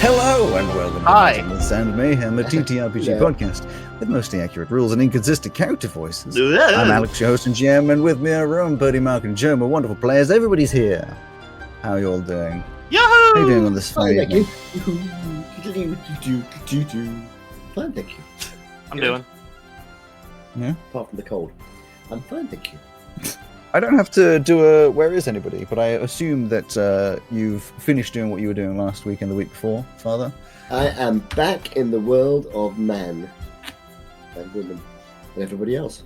Hello and welcome Hi. to the Sound Mayhem, a TTRPG podcast with mostly accurate rules and inconsistent character voices. I'm Alex, your host and GM, and with me are Rome, Birdie, Mark, and Joe, my wonderful players. Everybody's here. How are you all doing? Yahoo! How are you doing on this fine evening? Fine, thank you. I'm doing. Yeah? Apart from the cold. I'm fine, thank you. I don't have to do a where is anybody, but I assume that you've finished doing what you were doing last week and the week before, Father. I am back in the world of man and women and everybody else.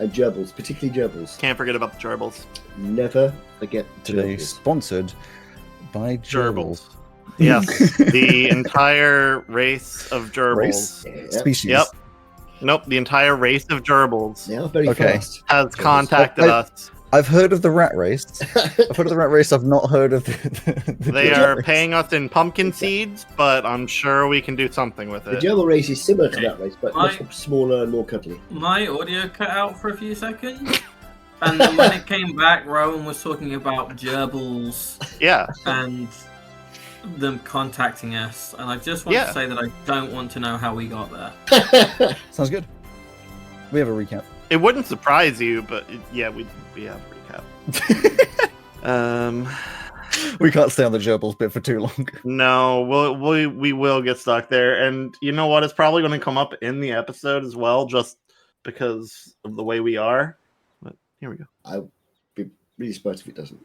And gerbils, particularly gerbils. Can't forget about the gerbils. Never forget Today gerbils. sponsored by gerbils. Yes, the entire race of gerbils. Yep. Species. Yep. Nope, the entire race of gerbils They are very Okay. fast. has contacted us. I've heard of the rat race. I've heard of the rat race. I've not heard of the They gerbil are race. paying us in pumpkin seeds, but I'm sure we can do something with The it. gerbil race is similar to that race, but Right. much smaller and more cuddly. My audio cut out for a few seconds, and then when it came back, Rowan was talking about gerbils Yeah. and them contacting us, and I just want Yeah. to say that I don't want to know how we got there. Sounds good. We have a recap. It wouldn't surprise you, but yeah, we have a recap. We can't stay on the gerbils bit for too long. No, we will get stuck there, and you know what? It's probably going to come up in the episode as well, just because of the way we are. But here we go. I'd be really surprised if it doesn't.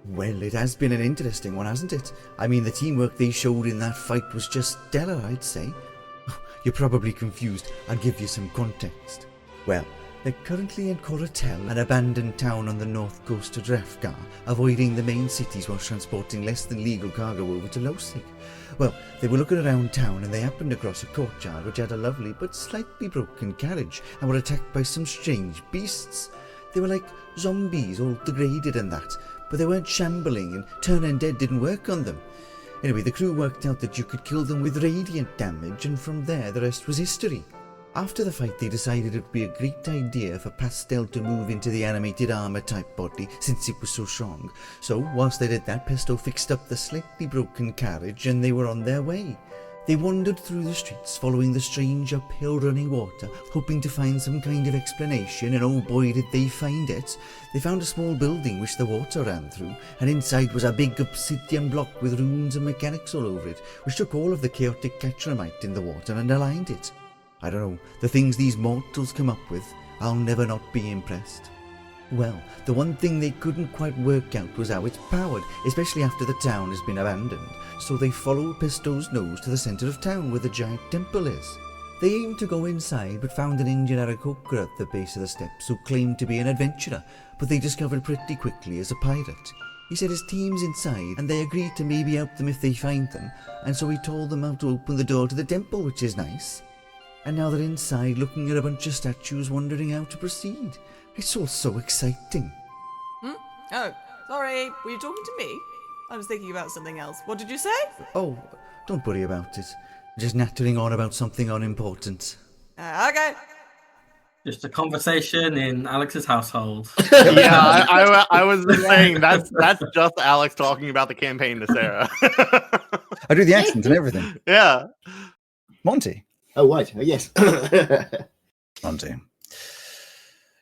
Well, it has been an interesting one, hasn't it? I mean, the teamwork they showed in that fight was just stellar, I'd say. You're probably confused. I'll give you some context. Well, they're currently in Koratel, an abandoned town on the north coast of Drefgar, avoiding the main cities while transporting less than legal cargo over to Losig. Well, they were looking around town and they happened across a courtyard which had a lovely but slightly broken carriage and were attacked by some strange beasts. They were like zombies, all degraded and that, but they weren't shambling and turn undead didn't work on them. Anyway, the crew worked out that you could kill them with radiant damage, and from there the rest was history. After the fight, they decided it would be a great idea for Pastel to move into the animated armor type body since it was so strong. So whilst they did that, Pesto fixed up the slightly broken carriage and they were on their way. They wandered through the streets following the strange uphill running water, hoping to find some kind of explanation, and oh boy did they find it. They found a small building which the water ran through, and inside was a big obsidian block with runes and mechanics all over it, which took all of the chaotic catramite in the water and aligned it. I don't know, the things these mortals come up with, I'll never not be impressed. Well, the one thing they couldn't quite work out was how it's powered, especially after the town has been abandoned, so they followed Pesto's nose to the centre of town where the giant temple is. They aimed to go inside but found an Indian Aarakocra at the base of the steps who claimed to be an adventurer, but they discovered pretty quickly as a pirate. He said his team's inside and they agreed to maybe help them if they find them, and so he told them how to open the door to the temple, which is nice. And now they're inside looking at a bunch of statues wondering how to proceed. It's all so exciting. Oh, sorry. Were you talking to me? I was thinking about something else. What did you say? Oh, don't worry about it. Just nattering on about something unimportant. Okay. Just a conversation in Alex's household. Yeah, I was saying that's just Alex talking about the campaign to Sarah. I do the accent and everything. Yeah. Monty. Oh, right. Oh, yes. Monty.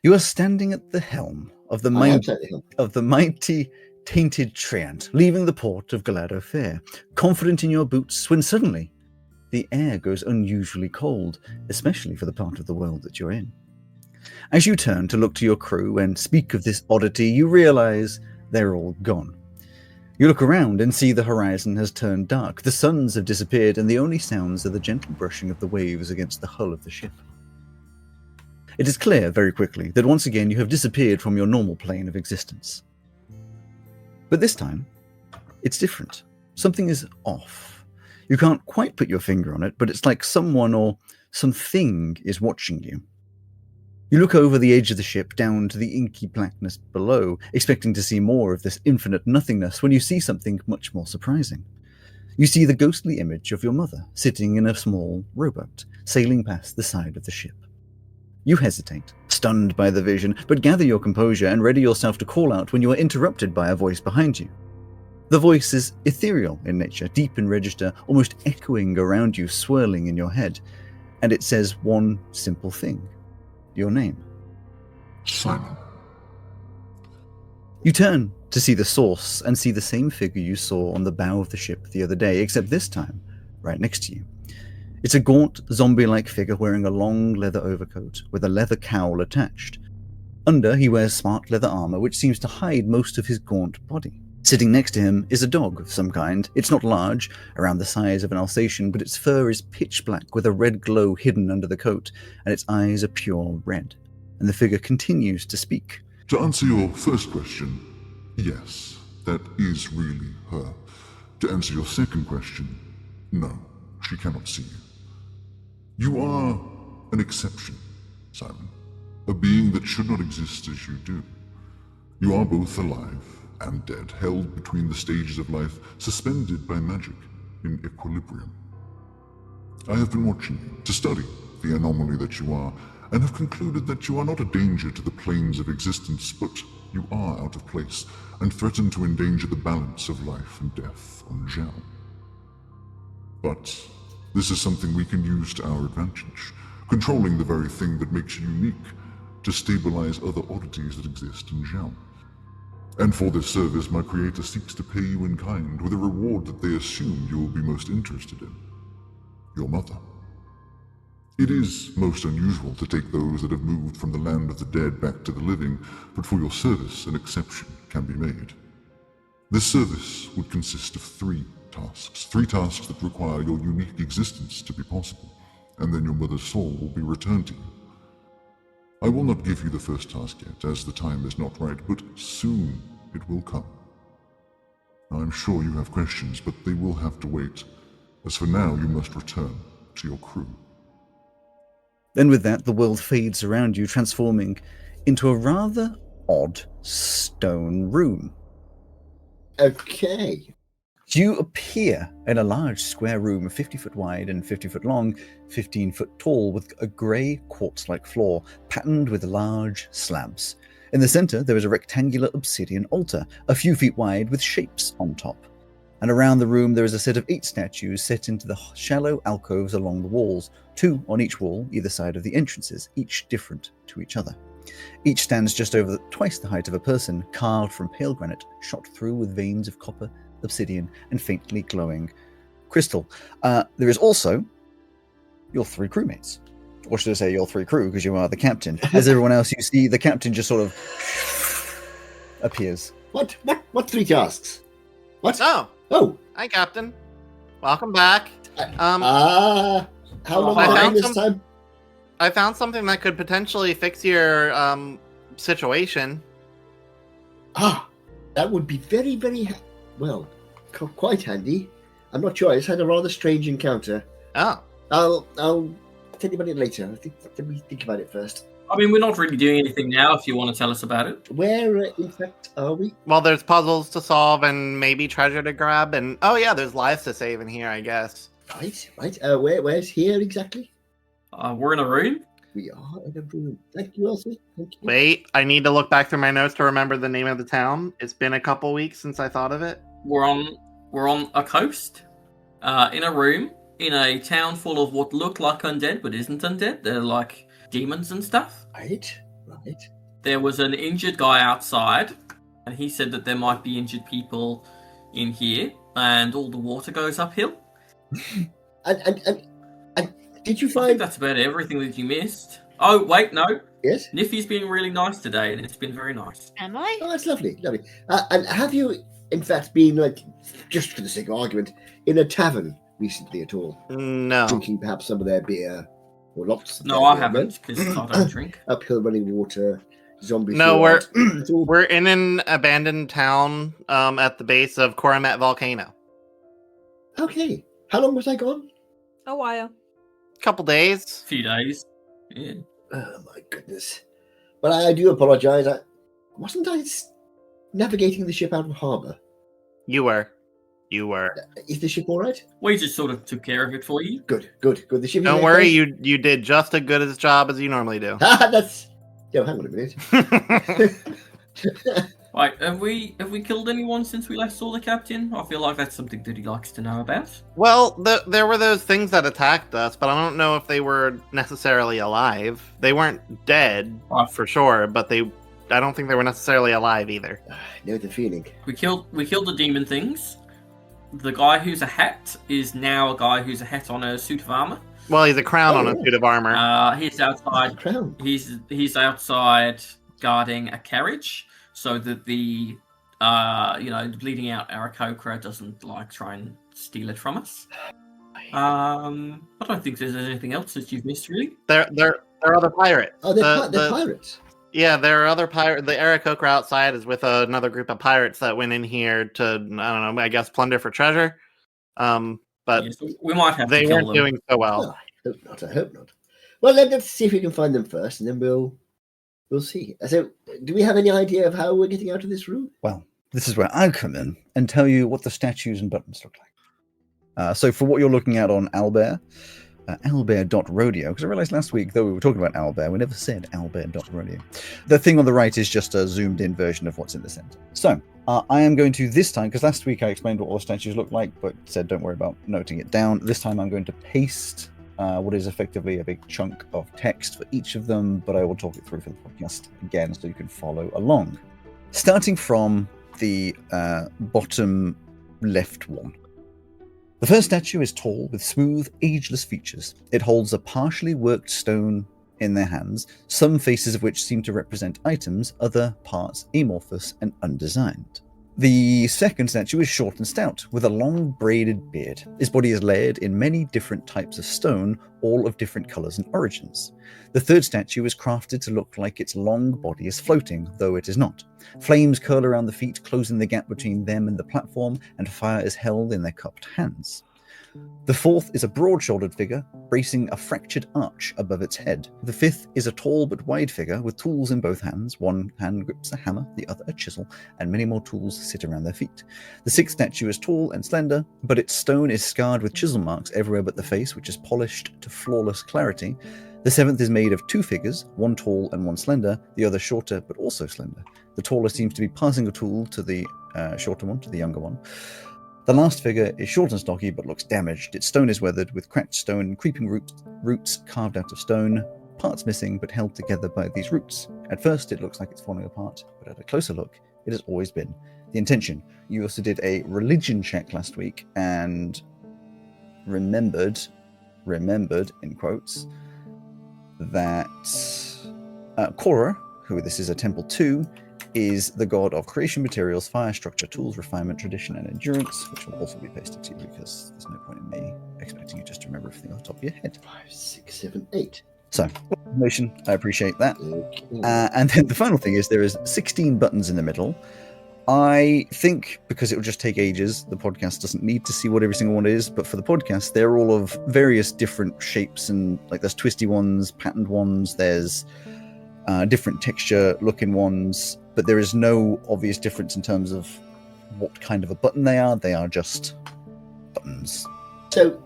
You are standing at the helm of the I am certainly helpful. of the mighty tainted Treant, leaving the port of Galado Fair, confident in your boots, when suddenly the air goes unusually cold, especially for the part of the world that you're in. As you turn to look to your crew and speak of this oddity, you realize they're all gone. You look around and see the horizon has turned dark, the suns have disappeared, and the only sounds are the gentle brushing of the waves against the hull of the ship. It is clear very quickly that once again you have disappeared from your normal plane of existence. But this time, it's different. Something is off. You can't quite put your finger on it, but it's like someone or something is watching you. You look over the edge of the ship down to the inky blackness below, expecting to see more of this infinite nothingness, when you see something much more surprising. You see the ghostly image of your mother sitting in a small rowboat, sailing past the side of the ship. You hesitate, stunned by the vision, but gather your composure and ready yourself to call out when you are interrupted by a voice behind you. The voice is ethereal in nature, deep in register, almost echoing around you, swirling in your head. And it says one simple thing: your name. Simon. You turn to see the source and see the same figure you saw on the bow of the ship the other day, except this time, right next to you. It's a gaunt, zombie-like figure wearing a long leather overcoat with a leather cowl attached. Under, he wears smart leather armor, which seems to hide most of his gaunt body. Sitting next to him is a dog of some kind. It's not large, around the size of an Alsatian, but its fur is pitch black with a red glow hidden under the coat, and its eyes are pure red. And the figure continues to speak. To answer your first question, yes, that is really her. To answer your second question, no, she cannot see you. You are an exception, Simon. A being that should not exist as you do. You are both alive and dead, held between the stages of life, suspended by magic in equilibrium. I have been watching you to study the anomaly that you are, and have concluded that you are not a danger to the planes of existence, but you are out of place, and threaten to endanger the balance of life and death on Zhao. But this is something we can use to our advantage, controlling the very thing that makes you unique, to stabilize other oddities that exist in Zhao. And for this service, my creator seeks to pay you in kind with a reward that they assume you will be most interested in. Your mother. It is most unusual to take those that have moved from the land of the dead back to the living, but for your service, an exception can be made. This service would consist of three tasks that require your unique existence to be possible, and then your mother's soul will be returned to you. I will not give you the first task yet, as the time is not right, but soon it will come. I'm sure you have questions, but they will have to wait, as for now you must return to your crew. Then with that, the world fades around you, transforming into a rather odd stone room. Okay. You appear in a large square room, 50 foot wide and 50 foot long, 15 foot tall, with a grey quartz-like floor, patterned with large slabs. In the center, there is a rectangular obsidian altar, a few feet wide, with shapes on top. And around the room, there is a set of 8 statues set into the shallow alcoves along the walls, 2 on each wall, either side of the entrances, each different to each other. Each stands just over twice the height of a person, carved from pale granite, shot through with veins of copper, obsidian, and faintly glowing crystal. There is also your 3 crewmates. Or should I say your 3 crew, because you are the captain. As everyone else, you see the captain just sort of appears. What 3 tasks? What? Oh, Oh. hi, Captain. Welcome back. How long I behind found this time? I found something that could potentially fix your situation. That would be very, very quite handy. I'm not sure. I just had a rather strange encounter. Oh. I'll tell you about it later. Let me think about it first. I mean, we're not really doing anything now if you want to tell us about it. Where, in fact, are we? Well, there's puzzles to solve and maybe treasure to grab, and oh yeah, there's lives to save in here, I guess. Right. Where's here exactly? We're in a room. We are in a room. Thank you, Elsie. Thank you. Wait, I need to look back through my notes to remember the name of the town. It's been a couple weeks since I thought of it. We're on a coast, in a room, in a town full of what look like undead but isn't undead. They're like demons and stuff. Right. There was an injured guy outside, and he said that there might be injured people in here, and all the water goes uphill. And did you I think find? that's about everything that you missed. Oh, wait, no. Yes. Niffy's being really nice today, and it's been very nice. Am I? Oh, that's lovely. And have you, in fact, been just for the sake of argument, in a tavern recently at all? No. Drinking perhaps some of their beer, or lots of No, their I beer, haven't, because I don't drink. Uphill running water, zombie. No, fjord. It's all- We're in an abandoned town at the base of Koramet Volcano. Okay. How long was I gone? A while. Couple days. Few days. Yeah. Oh my goodness. Well, I do apologise. Wasn't I navigating the ship out of harbour? You were. Is the ship all right? We just sort of took care of it for you. Good. The ship. Don't worry, you did just as good a job as you normally do. That's Yo, hang on a minute. Right, have we killed anyone since we last saw the captain? I feel like that's something that he likes to know about. Well, there were those things that attacked us, but I don't know if they were necessarily alive. They weren't dead, for sure, but I don't think they were necessarily alive either. I know the feeling. We killed the demon things. The guy who's a hat is now a guy who's a hat on a suit of armor. Well, he's a crown on a suit of armor. He's outside. Crown. He's outside guarding a carriage, so that the bleeding out Aarakocra doesn't try and steal it from us. I don't think there's anything else that you've missed, really. There are other pirates. Oh, they're pirates. Yeah, there are other pirates. The Aarakocra outside is with another group of pirates that went in here to, I don't know, I guess plunder for treasure. But so we might have they to kill weren't them. doing so well. I hope not. Well, let's see if we can find them first, and then we'll see. So, do we have any idea of how we're getting out of this room? Well, this is where I'll come in and tell you what the statues and buttons look like. So for what you're looking at on Owlbear, owlbear.rodeo, because I realized last week, though we were talking about owlbear, we never said owlbear.rodeo. The thing on the right is just a zoomed in version of what's in the center. So I am going to this time, because last week I explained what all the statues look like, but said don't worry about noting it down. This time I'm going to paste what is effectively a big chunk of text for each of them, but I will talk it through for the podcast again so you can follow along. Starting from the bottom left one. The first statue is tall, with smooth, ageless features. It holds a partially worked stone in their hands, some faces of which seem to represent items, other parts amorphous and undesigned. The second statue is short and stout, with a long braided beard. His body is layered in many different types of stone, all of different colours and origins. The third statue is crafted to look like its long body is floating, though it is not. Flames curl around the feet, closing the gap between them and the platform, and fire is held in their cupped hands. The fourth is a broad-shouldered figure, bracing a fractured arch above its head. The fifth is a tall but wide figure with tools in both hands. One hand grips a hammer, the other a chisel, and many more tools sit around their feet. The sixth statue is tall and slender, but its stone is scarred with chisel marks everywhere but the face, which is polished to flawless clarity. The seventh is made of two figures, one tall and one slender, the other shorter but also slender. The taller seems to be passing a tool to the shorter one, to the younger one. The last figure is short and stocky, but looks damaged. Its stone is weathered, with cracked stone and creeping roots carved out of stone, parts missing but held together by these roots. At first, it looks like it's falling apart, but at a closer look, it has always been the intention. You also did a religion check last week and remembered, in quotes, that Korra, who this is a temple to, is the god of creation, materials, fire, structure, tools, refinement, tradition, and endurance, which will also be pasted to you because there's no point in me expecting you just to remember everything off the top of your head. 5, 6, 7, 8. So, information, I appreciate that. Okay. And then the final thing is there is 16 buttons in the middle. I think because it will just take ages, the podcast doesn't need to see what every single one is, but for the podcast, they're all of various different shapes, and there's twisty ones, patterned ones, there's different texture looking ones, but there is no obvious difference in terms of what kind of a button they are. They are just buttons. So,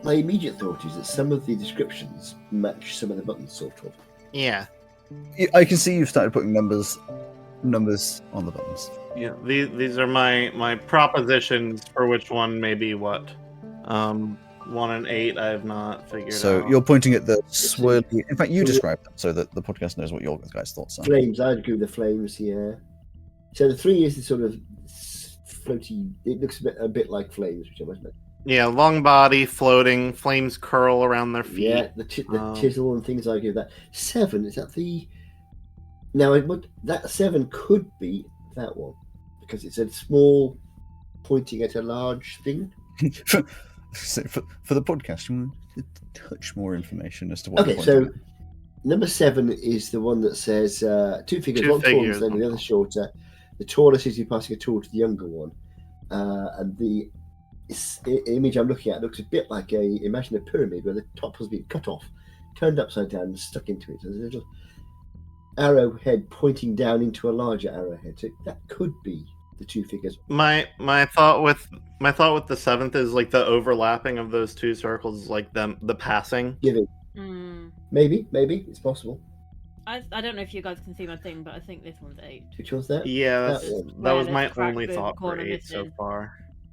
my immediate thought is that some of the descriptions match some of the buttons, sort of. Yeah. I can see you've started putting numbers on the buttons. Yeah, these are my propositions for which one may be what. 1 and 8 I have not figured out. So you're pointing at the swirly. In fact, you describe them so that the podcast knows what your guys' thoughts are. Flames, I'd agree with the flames, yeah. So the 3 is the sort of floaty, it looks a bit like flames, which I must admit. Yeah, long body, floating, flames curl around their feet. Yeah, the chisel and things, I agree with that. 7, is that the... Now, that 7 could be that one, because it's a small pointing at a large thing. So for the podcast, you want to touch more information as to what. Okay, so number 7 is the one that says 2 figures, one taller than the other shorter. The taller seems to be passing a tool to the younger one, and the image I'm looking at looks a bit like imagine a pyramid where the top has been cut off, turned upside down, and stuck into it. There's a little arrowhead pointing down into a larger arrowhead. So that could be the 2 figures. My thought with the 7th is like the overlapping of those 2 circles, like the passing. Giving. Maybe it's possible. I don't know if you guys can see my thing, but I think this one's 8. Which one's that? Yeah, that was my only the thought for corner 8 so missing. far.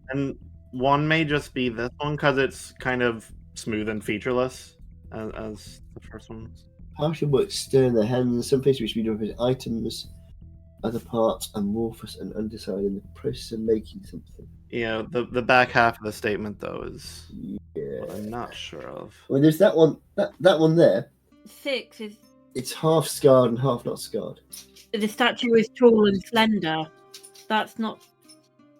And 1 may just be this one because it's kind of smooth and featureless as the first one. Partial work stir in their hands. Some faces which be done with items. Other parts amorphous and undecided in the process of making something. Yeah, the back half of the statement though is what I'm not sure of. Well, there's that one. That one there. 6 is. It's half scarred and half not scarred. The statue is tall and slender. That's not.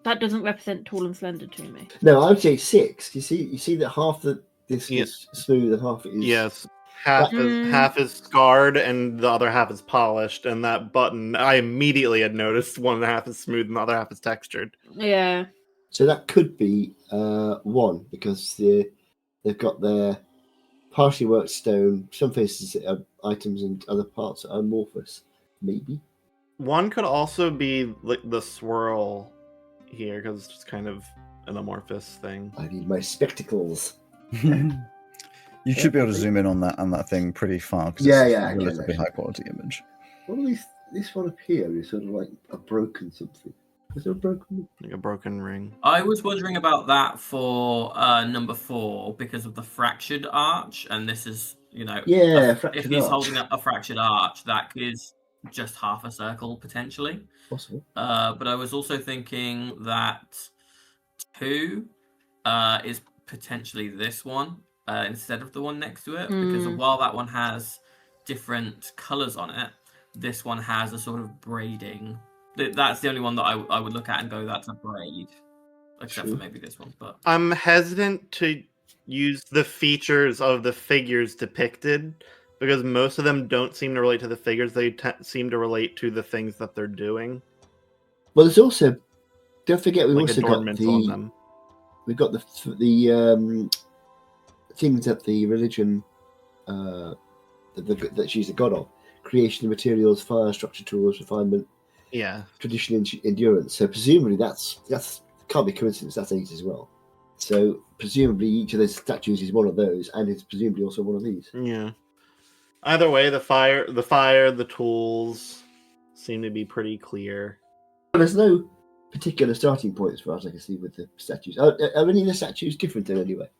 That doesn't represent tall and slender to me. No, I would say 6. You see that half the disc is smooth and half it is. Yes. Half is scarred and the other half is polished, and that button I immediately had noticed one half is smooth and the other half is textured. Yeah. So that could be 1 because they've got their partially worked stone. Some faces are items and other parts are amorphous. Maybe 1 could also be like the swirl here because it's just kind of an amorphous thing. I need my spectacles. You should be able to zoom in on that thing pretty far. It's a relatively high quality image. What are these? This one up here is sort of like a broken something. Is there a broken? Like a broken ring. I was wondering about that for number 4 because of the fractured arch, and this is, if he's holding up a fractured arch, that is just half a circle potentially. Possible. But I was also thinking that 2 is potentially this one instead of the one next to it, because while that one has different colours on it, this one has a sort of braiding. That's the only one that I would look at and go, that's a braid. Except for maybe this one. But I'm hesitant to use the features of the figures depicted because most of them don't seem to relate to the figures. They seem to relate to the things that they're doing. Well, there's also, don't forget, we've like also got the things that the religion that she's a god of: creation of materials, fire, structure, tools, refinement, tradition, endurance. So presumably that's can't be coincidence. That's 8 as well. So presumably each of those statues is one of those, and it's presumably also one of these. Yeah. Either way, the fire, the tools seem to be pretty clear. There's no particular starting point as far as I can see with the statues. Are any of the statues different in any way?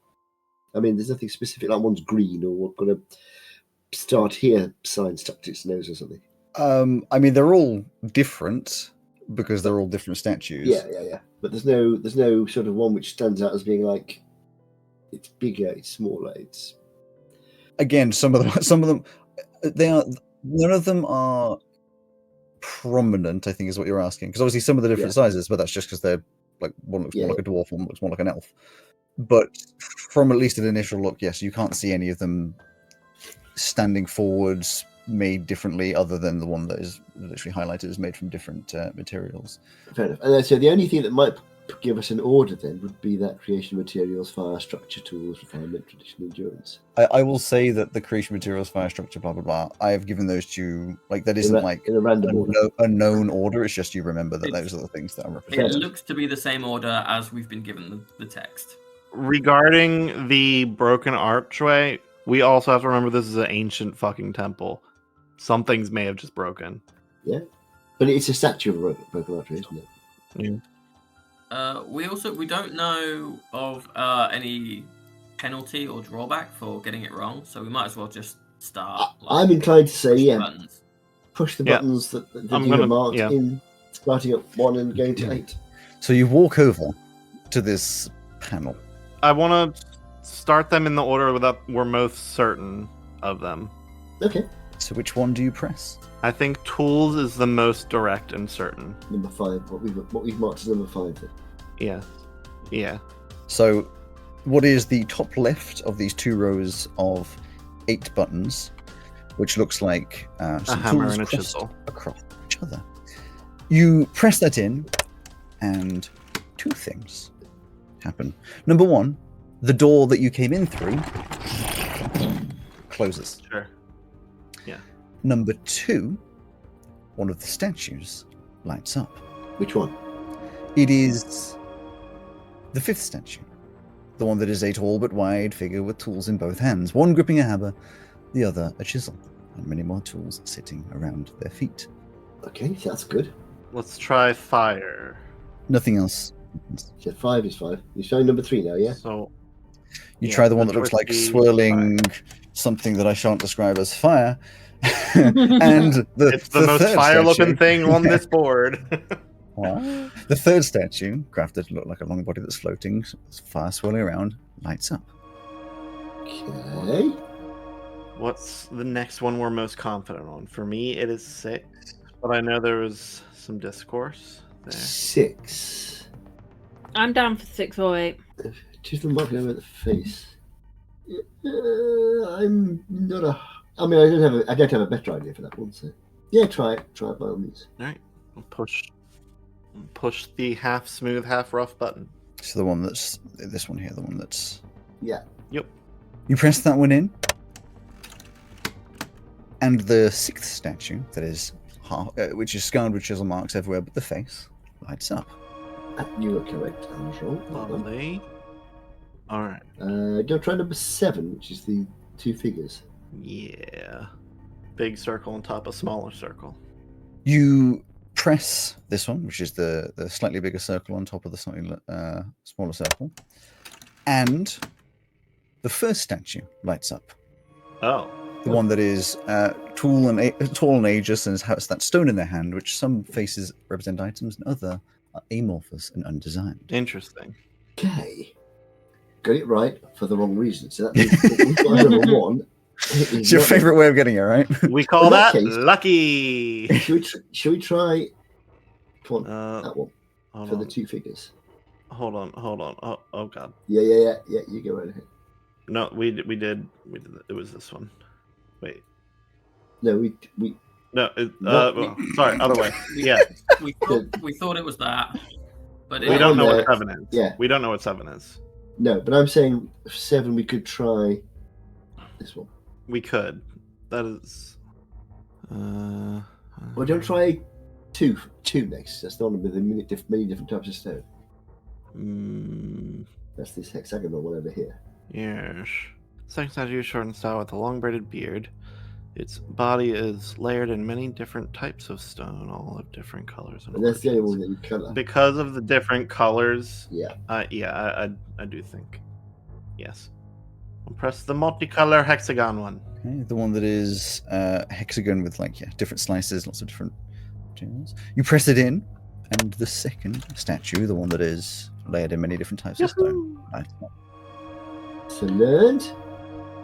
I mean, there's nothing specific, like one's green or we're going to start here sign stuck to its nose or something. I mean, they're all different because they're all different statues. Yeah. But there's no sort of one which stands out as being like it's bigger, it's smaller, it's. Again, some of them, they are. None of them are prominent, I think, is what you're asking. Because obviously, some of the different sizes, but that's just because they're like one looks more like a dwarf, one looks more like an elf. But from at least an initial look, yes, you can't see any of them standing forwards, made differently, other than the one that is literally highlighted as made from different materials. Fair enough. And so the only thing that might give us an order then would be that creation materials, fire, structure, tools, refinement, tradition, endurance. I will say that the creation materials, fire, structure, blah blah blah. I have given those to you, like that isn't like in a random order. A known order. It's just you remember that those are the things that are represented. It looks to be the same order as we've been given the text. Regarding the broken archway, we also have to remember this is an ancient fucking temple. Some things may have just broken. Yeah, but it's a statue of a broken archway, isn't it? Yeah. We don't know of any penalty or drawback for getting it wrong, so we might as well just start. I'm inclined to say buttons. Push the buttons that you have marked in, starting at 1 and going to 8. So you walk over to this panel. I want to start them in the order that we're most certain of them. Okay. So which one do you press? I think tools is the most direct and certain. Number 5. What we've marked as number 5 then. Yeah. Yeah. So what is the top left of these 2 rows of 8 buttons, which looks like some a hammer tools and a pressed chisel across each other. You press that in, and 2 things happen. Number 1, the door that you came in through closes. Sure. Yeah. Number 2, one of the statues lights up. Which one? It is the 5th statue. The one that is a tall but wide figure with tools in both hands. One gripping a hammer, the other a chisel. and many more tools sitting around their feet. Okay, that's good. Let's try fire. Nothing else. So 5 is 5. You're showing number 3 now, yeah? So You try the one that looks like twisty swirling something that I shan't describe as fire. And it's the most third fire-looking statue- thing on this board. The third statue, crafted to look like a long body that's floating, fire swirling around, lights up. Okay. What's the next one we're most confident on? For me, it is 6, but I know there was some discourse there. 6. I'm down for 6 or 8. Just the marking over the face. I'm not a. I mean, I don't have a better idea for that one. So, yeah, try it. Try it by all means. All right, push the half smooth, half rough button. So the one that's this one here, the one that's. Yeah. Yep. You press that one in, and the 6th statue, that is, which is scarred with chisel marks everywhere but the face, lights up. You were correct. I was wrong. Lovely. All right. Go try number 7, which is the 2 figures. Yeah. Big circle on top of smaller circle. You press this one, which is the slightly bigger circle on top of the slightly smaller circle, and the first statue lights up. Oh. The one that is tall and ageless and has that stone in their hand, which some faces represent items and other are amorphous and undesigned. Interesting. Okay. Got it right for the wrong reason. So that means that we've got number 1. It's your favourite way of getting it, right? We call In that that case- lucky. Should we try? Come on, that one Hold for on. the 2 figures. Hold on. Oh god. Yeah. You go right ahead. No, we did. It was this one. Wait. No, we. No. No. Sorry. Other way. Yeah. We thought it was that, but We don't know what there. 7 is. Yeah. We don't know what 7 is. No, but I'm saying 7. We could try this one. We could. That is. Well, don't try 2 next. That's the one with the many different types of stone. That's this hexagonal one over here. Yes. Second statue, short and stout with a long braided beard. Its body is layered in many different types of stone, all of different colors. And that's the only one that you colour. Because of the different colors. Yeah. I do think. Yes. I'll press the multicolor hexagon one. Okay, the one that is hexagon with different slices, lots of different materials. You press it in, and the second statue, the one that is layered in many different types of stone, lights up. So learned.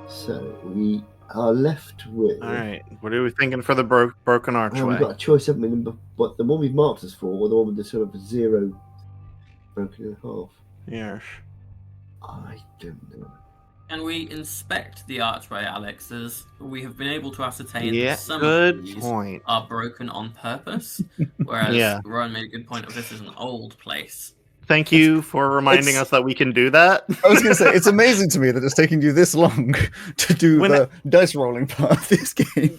So we are left with. All right. What are we thinking for the broken archway? We've got a choice, haven't we? But the one we've marked us for, or the one with the sort of 0 broken in half. Yes. I don't know. Can we inspect the archway, Alex? As we have been able to ascertain Yeah, that some good of these point. are broken on purpose, whereas Yeah. Rowan made a good point of this is an old place. Thank you for reminding us that we can do that. I was going to say, it's amazing to me that it's taking you this long to do the dice rolling part of this game.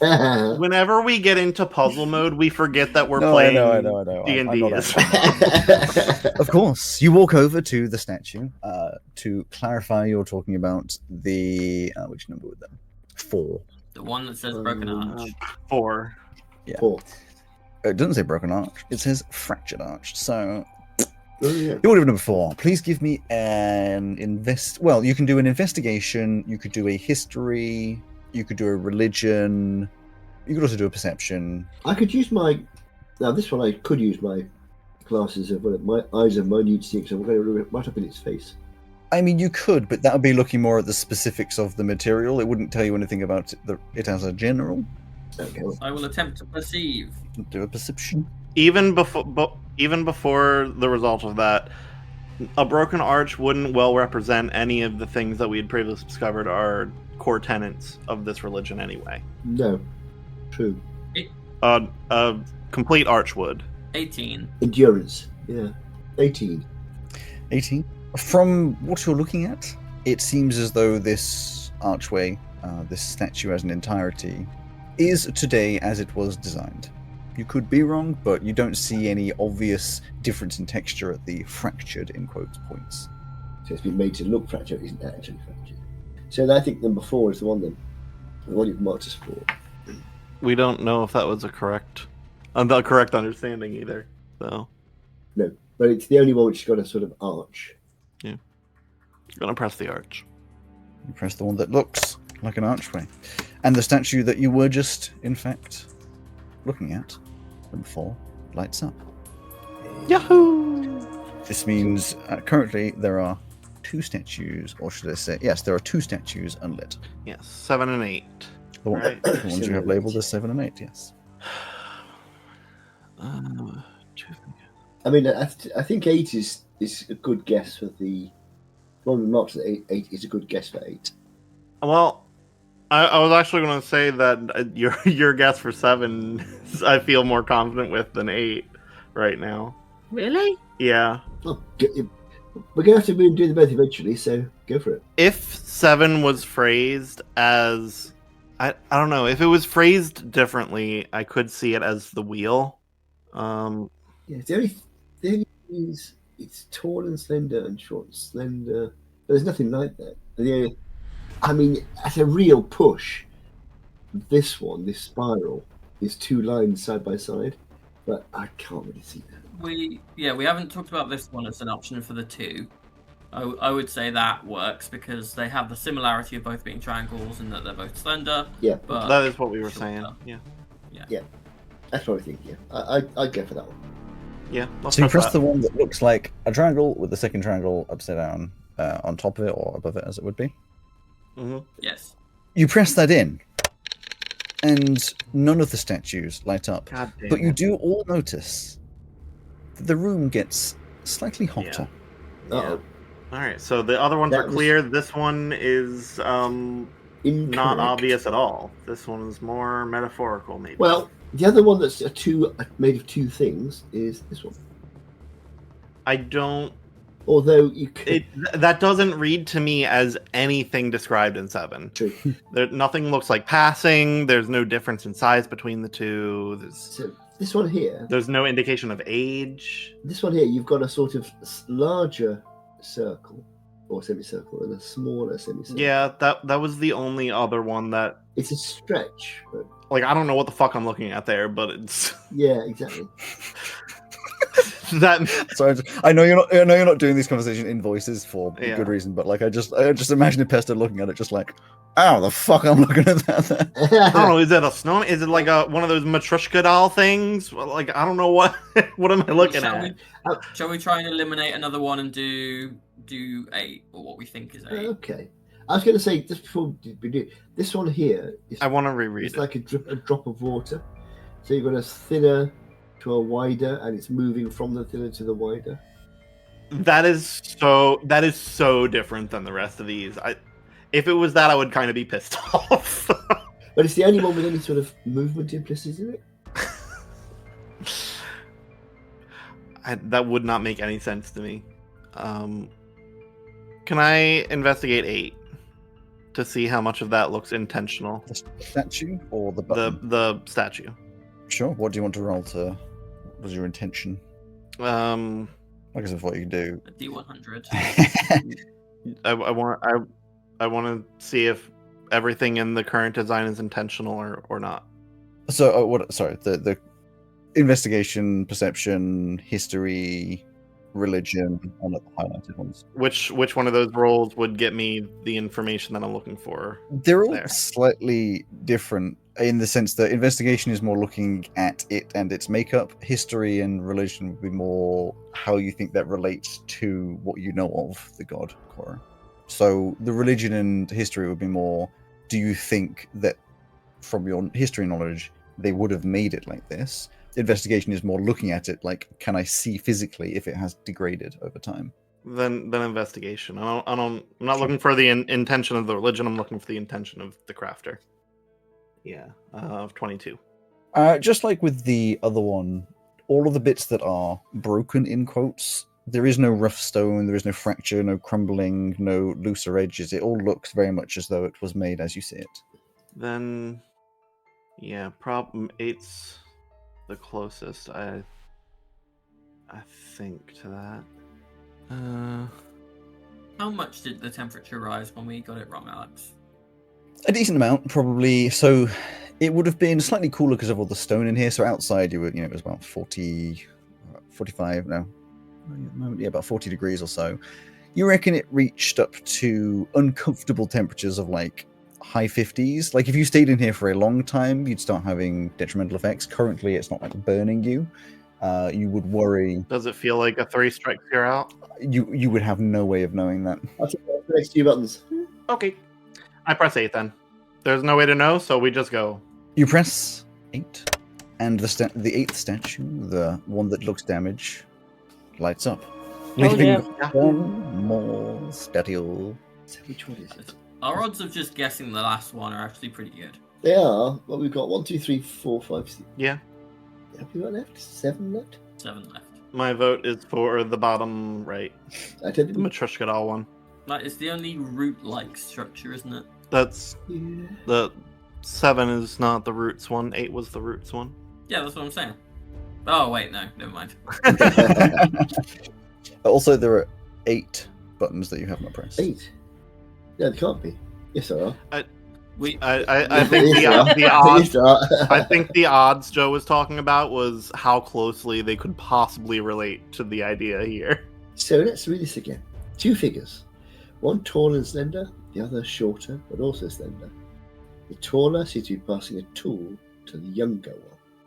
Whenever we get into puzzle mode, we forget that we're No, playing I know. D&D. I'm not Of course, you walk over to the statue. To clarify, you're talking about the which number with them? 4. The one that says broken arch. 4. Yeah. 4. It doesn't say broken arch. It says fractured arch. So Oh, yeah. you would have number 4. Please give me an Well, you can do an investigation. You could do a history. You could do a religion. You could also do a perception. I could use my. Now, this one I could use my glasses of my eyes of minute seeing, so I'm going to right up in its face. I mean, you could, but that would be looking more at the specifics of the material. It wouldn't tell you anything about it as a general. Okay. I will attempt to perceive. Do a perception. Even before the result of that, a broken arch wouldn't well represent any of the things that we had previously discovered are core tenets of this religion anyway. No. True. A complete arch would. 18. Endurance. Yeah. 18. 18. From what you're looking at, it seems as though this archway, this statue as an entirety, is today as it was designed. You could be wrong, but you don't see any obvious difference in texture at the fractured, in quotes, points. So it's been made to look fractured, isn't actually fractured. So I think number 4 is the one then. The one you've marked us for. we don't know if that was the correct understanding either. So no, but it's the only one which has got a sort of arch. Yeah, gonna press the arch. You press the one that looks like an archway, and the statue that you were just, in fact, looking at from before lights up. Yahoo! This means currently there are 2 statues, or should I say, yes, there are 2 statues unlit. Yes, 7 and 8. The, Right. The ones you have labeled as 7 and 8, yes. I mean, I think 8 is a good guess for the one with marks at 8 is a good guess for 8. Well, I was actually going to say that your guess for 7, I feel more confident with than 8 right now. Really? Yeah. Oh, we're going to have to do them both eventually, so go for it. If 7 was phrased as... I don't know. If it was phrased differently, I could see it as the wheel. Yeah, the only thing is it's tall and slender and short and slender. There's nothing like that. I mean, at a real push, this spiral, is 2 lines side by side, but I can't really see that. We haven't talked about this one as an option for the 2. I would say that works because they have the similarity of both being triangles and that they're both slender. Yeah, but that is what we were saying. Yeah. That's what I think. Yeah, I'd go for that one. Yeah. So you press the one that looks like a triangle with the second triangle upside down on top of it or above it, as it would be. Mm-hmm. Yes. You press that in, and none of the statues light up. But you do all notice that the room gets slightly hotter. Yeah. Uh-oh. All right, so the other ones are clear. This one is not obvious at all. This one is more metaphorical, maybe. Well, the other one that's made of 2 things is this one. I don't. Although you could... that doesn't read to me as anything described in 7. True. Nothing looks like passing. There's no difference in size between the 2. So this one here... There's no indication of age. This one here, you've got a sort of larger circle or semicircle and a smaller semicircle. Yeah, that was the only other one that... It's a stretch. But... Like, I don't know what the fuck I'm looking at there, but it's... Yeah, exactly. Sorry, I know you're not doing these conversations in voices for good reason, but like I just imagine Pesta looking at it just like, oh, the fuck I'm looking at that. I don't know. Is it a snow? Is it like one of those Matryoshka doll things? Like I don't know what. What am I looking at? Shall we try and eliminate another one and do 8 or what we think is 8? Okay. I was going to say just before we do this one here. I want to reread it. It's like a drop of water. So you've got a thinner to a wider, and it's moving from the thinner to the wider. That is so different than the rest of these. If it was that, I would kind of be pissed off. But it's the only one with any sort of movement implicit in it. That would not make any sense to me. Can I investigate 8 to see how much of that looks intentional? The statue or the button? The statue. Sure. What do you want to roll to? Was your intention? Like I said, what you can do. A D100. I want to see if everything in the current design is intentional or not. So Sorry. The investigation, perception, history, religion, and the highlighted ones. Which one of those roles would get me the information that I'm looking for? They're all slightly different in the sense that investigation is more looking at it and its makeup. History and religion would be more how you think that relates to what you know of the god Korra. So the religion and history would be more, do you think that from your history knowledge they would have made it like this? Investigation is more looking at it like, can I see physically if it has degraded over time? Then investigation. I'm not looking for the intention of the religion. I'm looking for the intention of the crafter. Yeah, of 22. Just like with the other one, all of the bits that are broken in quotes, there is no rough stone, there is no fracture, no crumbling, no looser edges. It all looks very much as though it was made as you see it. Then, yeah, problem 8's the closest, I think, to that. How much did the temperature rise when we got it wrong, Alex? A decent amount, probably. So It would have been slightly cooler because of all the stone in here. So outside, it was about 40, 45, no, about 40 degrees or so. You reckon it reached up to uncomfortable temperatures of like high 50s? Like if you stayed in here for a long time, you'd start having detrimental effects. Currently, it's not like burning you. You would worry. Does it feel like a 3 strikes you're out? You would have no way of knowing that. I'll take the next 2 buttons. Okay. I press 8 then. There's no way to know, so we just go. You press 8, and the 8th statue, the one that looks damaged, lights up. Leaving one more statue. So which one is it? Our odds of just guessing the last one are actually pretty good. They are. Well, we've got 1, 2, 3, 4, 5, 6. Yeah. Have we got left? 7 left? 7 left. My vote is for the bottom right. I did The Matryoshka doll one. That is the only root-like structure, isn't it? That's the 7 is not the roots one. 8 was the roots one. Yeah, that's what I'm saying. Oh wait, no, never mind. Also, there are 8 buttons that you have not pressed. 8? Yeah, there can't be. Yes, there are. I think the odds. I think the odds Joe was talking about was how closely they could possibly relate to the idea here. So let's read this again. 2 figures. One tall and slender, the other shorter but also slender. The taller seems to be passing a tool to the younger one.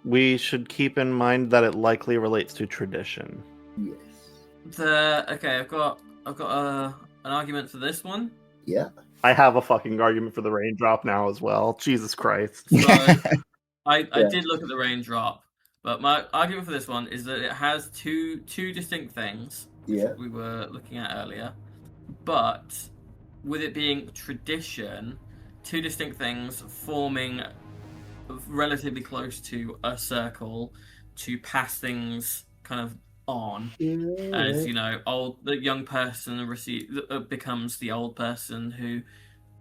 We should keep in mind that it likely relates to tradition. Yes. Okay, I've got an argument for this one. Yeah. I have a fucking argument for the raindrop now as well. Jesus Christ. So I did look at the raindrop, but my argument for this one is that it has two distinct things. Yeah. We were looking at earlier, but with it being tradition, 2 distinct things forming relatively close to a circle to pass things kind of on. As the young person becomes the old person who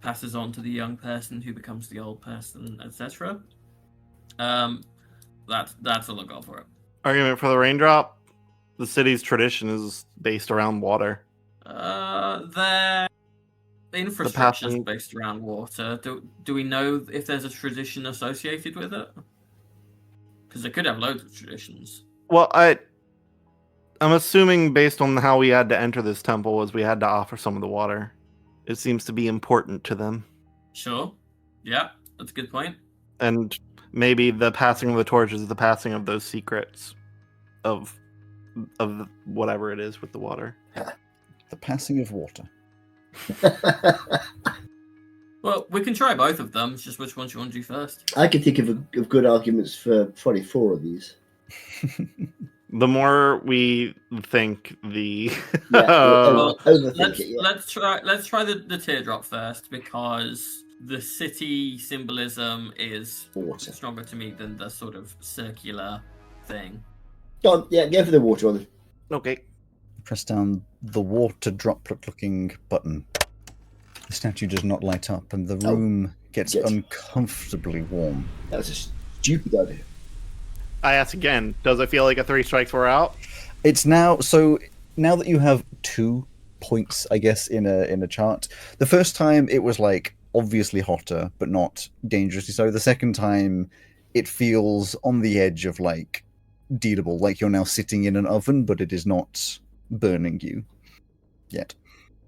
passes on to the young person who becomes the old person, etc. That's all I got for it. Argument for the raindrop. The city's tradition is based around water. Their infrastructure is based around water. Do we know if there's a tradition associated with it? Because they could have loads of traditions. Well, I'm assuming based on how we had to enter this temple was we had to offer some of the water. It seems to be important to them. Sure. Yeah, that's a good point. And maybe the passing of the torch is the passing of those secrets of whatever it is with the water. The passing of water. Well, we can try both of them. It's just which ones you want to do first. I can think of good arguments for probably 4 of these. The more we think, the let's try the teardrop first, because the city symbolism is water. Stronger to me than the sort of circular thing. Go on, go for the water one. Okay. Press down the water droplet-looking button. The statue does not light up, and the room gets uncomfortably warm. That was a stupid idea. I ask again, does it feel like a 3 strikes we're out? It's now that you have 2 points, I guess, in a chart. The first time it was like obviously hotter, but not dangerously so. The second time it feels on the edge of like dealable, like you're now sitting in an oven, but it is not burning you yet.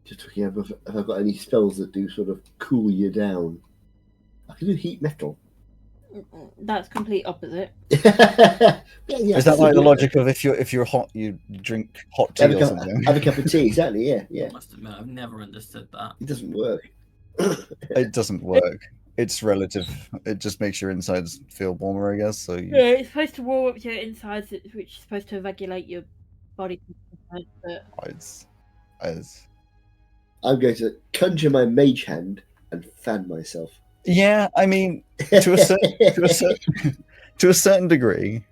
Just looking at if I've got any spells that do sort of cool you down. I can do heat metal. That's complete opposite. Is that like the logic of if you're hot, you drink hot tea or something? Have a cup of tea, exactly. Yeah. I must admit, I've never understood that. It doesn't work. It doesn't work. It's relative. It just makes your insides feel warmer, I guess. So yeah, it's supposed to warm up your insides, which is supposed to regulate your body. But I'm going to conjure my mage hand and fan myself. Yeah, I mean, to a certain degree.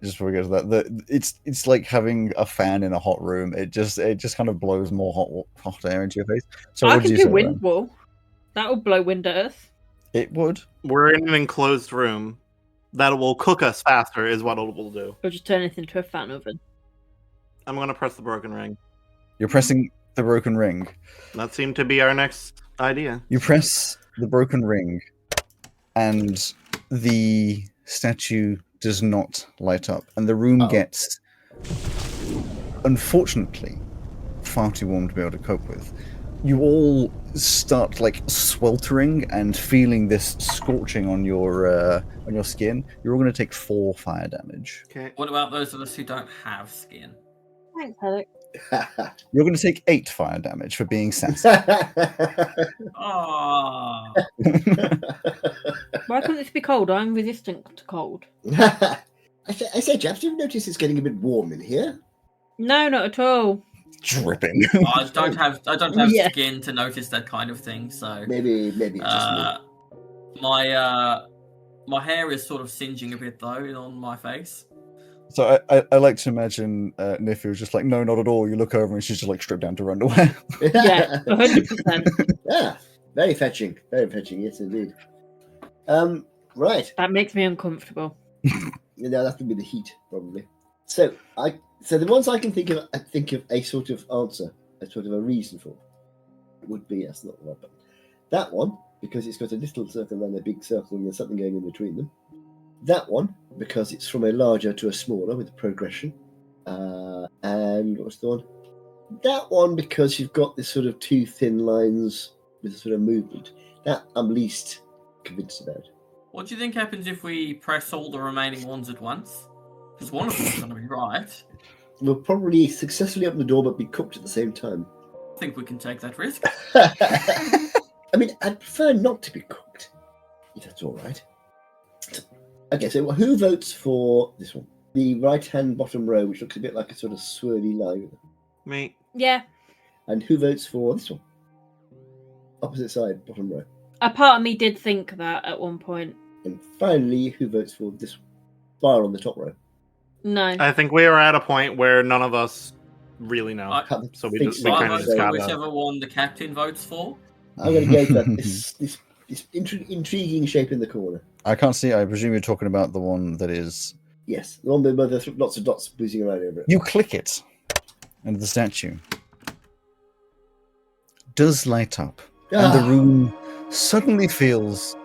Just before we go to that, it's like having a fan in a hot room. It just kind of blows more hot air into your face. So I can do wind wall. That will blow wind at us. It would. We're in an enclosed room. That will cook us faster, is what it will do. Or just turn it into a fan oven. I'm going to press the broken ring. You're pressing the broken ring. That seemed to be our next idea. You press the broken ring, and the statue does not light up, and the room gets, unfortunately, far too warm to be able to cope with. You all start like sweltering and feeling this scorching on your skin. You're all going to take 4 fire damage. Okay. What about those of us who don't have skin? Thanks, Alec. You're going to take 8 fire damage for being sassy. Ah. Why couldn't this be cold? I'm resistant to cold. I say, chaps, do you notice it's getting a bit warm in here? No, not at all. Dripping. I don't have Yeah. skin to notice that kind of thing, so Maybe it's just me. my hair is sort of singeing a bit though on my face. So I like to imagine Nifu just like, no, not at all. You look over and she's just like stripped down to her underwear. Yeah, 100%. Yeah, very fetching. Very fetching, yes, indeed. Right. That makes me uncomfortable. Yeah, that would be the heat, probably. So the ones I can think of a sort of answer, a sort of a reason for, would be, that's not the right button. That one, because it's got a little circle and a big circle and there's something going in between them. That one, because it's from a larger to a smaller with a progression. And what's the one? That one, because you've got this sort of 2 thin lines with a sort of movement. That I'm least convinced about. What do you think happens if we press all the remaining ones at once? Because one of them is going to be right. We'll probably successfully open the door but be cooked at the same time. I think we can take that risk. I mean, I'd prefer not to be cooked, if that's all right. Okay, so who votes for this one? The right-hand bottom row, which looks a bit like a sort of swirly line. Me. Yeah. And who votes for this one? Opposite side, bottom row. A part of me did think that at one point. And finally, who votes for this bar on the top row? No. I think we are at a point where none of us really know. So we kind of just So gotta... whichever one the captain votes for. I'm going to go for this intriguing shape in the corner. I can't see. I presume you're talking about the one that is... Yes, the one with lots of dots boozing around over it. You click it, and the statue does light up, and the room suddenly feels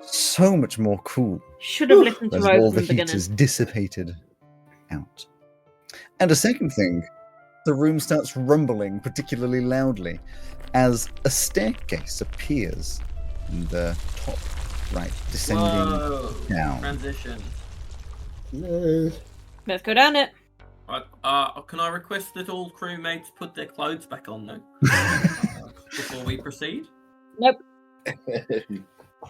so much more cool. Should have listened to as Rose all from the the heat beginning. is dissipated out. And a second thing, the room starts rumbling particularly loudly as a staircase appears in the top right, descending down. Transition. No. Let's go down it. Can I request that all crewmates put their clothes back on though before we proceed? Nope.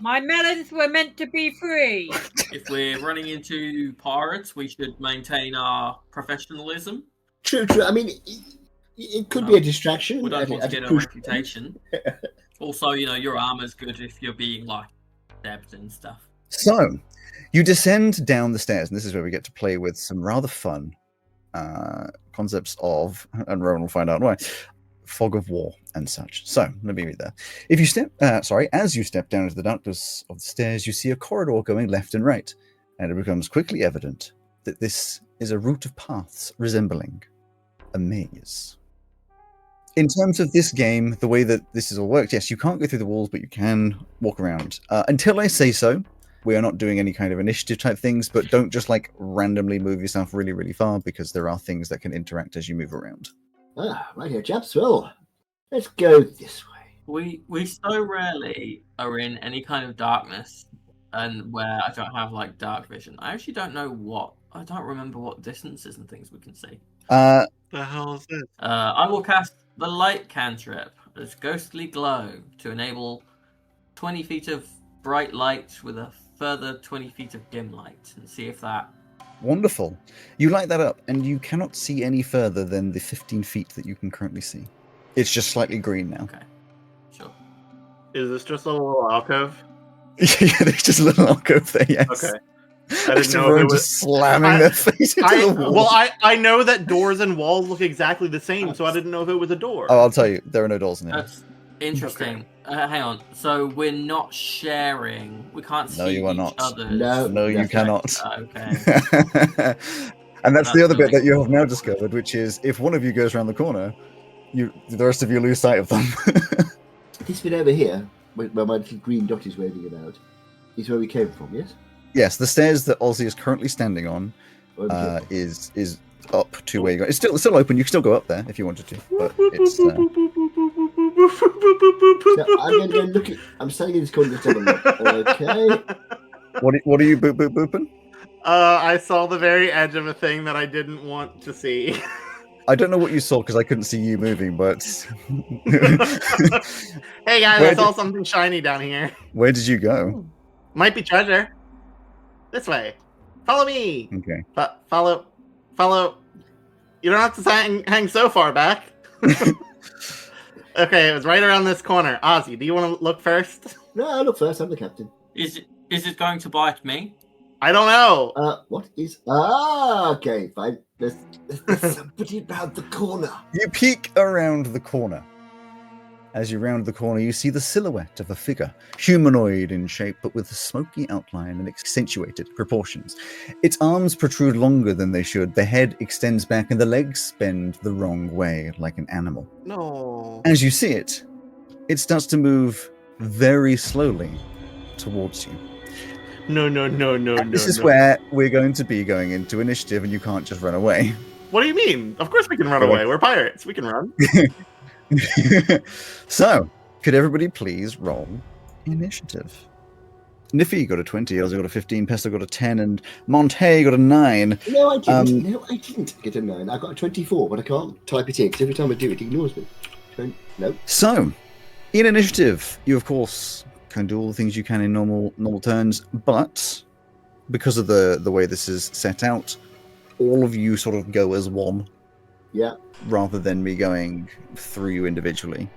My melons were meant to be free. If we're running into pirates, we should maintain our professionalism. True. I mean, it could be a distraction. We don't want to get a reputation. Also, your armor's good if you're being like stabbed and stuff. So, you descend down the stairs, and this is where we get to play with some rather fun concepts of, and Rowan will find out why, fog of war and such. So, let me read that. If you as you step down into the darkness of the stairs, you see a corridor going left and right, and it becomes quickly evident that this is a route of paths resembling a maze. In terms of this game, the way that this is all worked, yes, you can't go through the walls, but you can walk around. Until I say so, we are not doing any kind of initiative type things, but don't just like randomly move yourself really, really far because there are things that can interact as you move around. Right here, chaps. Well, let's go this way. We so rarely are in any kind of darkness and where I don't have like dark vision. I actually don't remember what distances and things we can see. The hell is this? I will cast the light cantrip as ghostly glow to enable 20 feet of bright light with a further 20 feet of dim light and see if that... Wonderful. You light that up and you cannot see any further than the 15 feet that you can currently see. It's just slightly green now. Okay, sure. Is this just a little alcove? Yeah, there's just a little alcove there, yes. Okay. I didn't know if it was just slamming their face into the wall. Well, I know that doors and walls look exactly the same, so I didn't know if it was a door. Oh, I'll tell you, there are no doors in here. That's interesting. Okay. Hang on. So we're not sharing. We can't see you are each not. other's. No, you cannot. Okay. And that's the other bit that you have now discovered, which is if one of you goes around the corner, the rest of you lose sight of them. This bit over here, where my little green dot is waving about, is where we came from, yes? Yes, the stairs that Ozzy is currently standing on is up to where you go. It's still open. You can still go up there if you wanted to, but it's. So I'm going to go look at. I'm standing in this corner to have a look. Okay. What are you booping? I saw the very edge of a thing that I didn't want to see. I don't know what you saw because I couldn't see you moving, but. Hey guys, I saw something shiny down here. Where did you go? Might be treasure. This way. Follow me. Okay. Follow. You don't have to hang so far back. Okay, it was right around this corner. Ozzy, do you want to look first? No, I'll look first. I'm the captain. Is it going to bite me? I don't know. What is? Okay, fine. There's somebody around the corner. You peek around the corner. As you round the corner, you see the silhouette of a figure, humanoid in shape, but with a smoky outline and accentuated proportions. Its arms protrude longer than they should, the head extends back, and the legs bend the wrong way, like an animal. No. As you see it, it starts to move very slowly towards you. No. This is where we're going to be going into initiative, and you can't just run away. What do you mean? Of course we can run away. We're pirates. We can run. So, could everybody please roll initiative? Niffy got a 20, Elsa got a 15, Pesto got a 10, and Monte got a 9. No, I didn't get a 9. I got a 24, but I can't type it in because every time I do it ignores me. No. So, in initiative, you of course can do all the things you can in normal turns, but because of the way this is set out, all of you sort of go as one. Yeah. Rather than me going through you individually.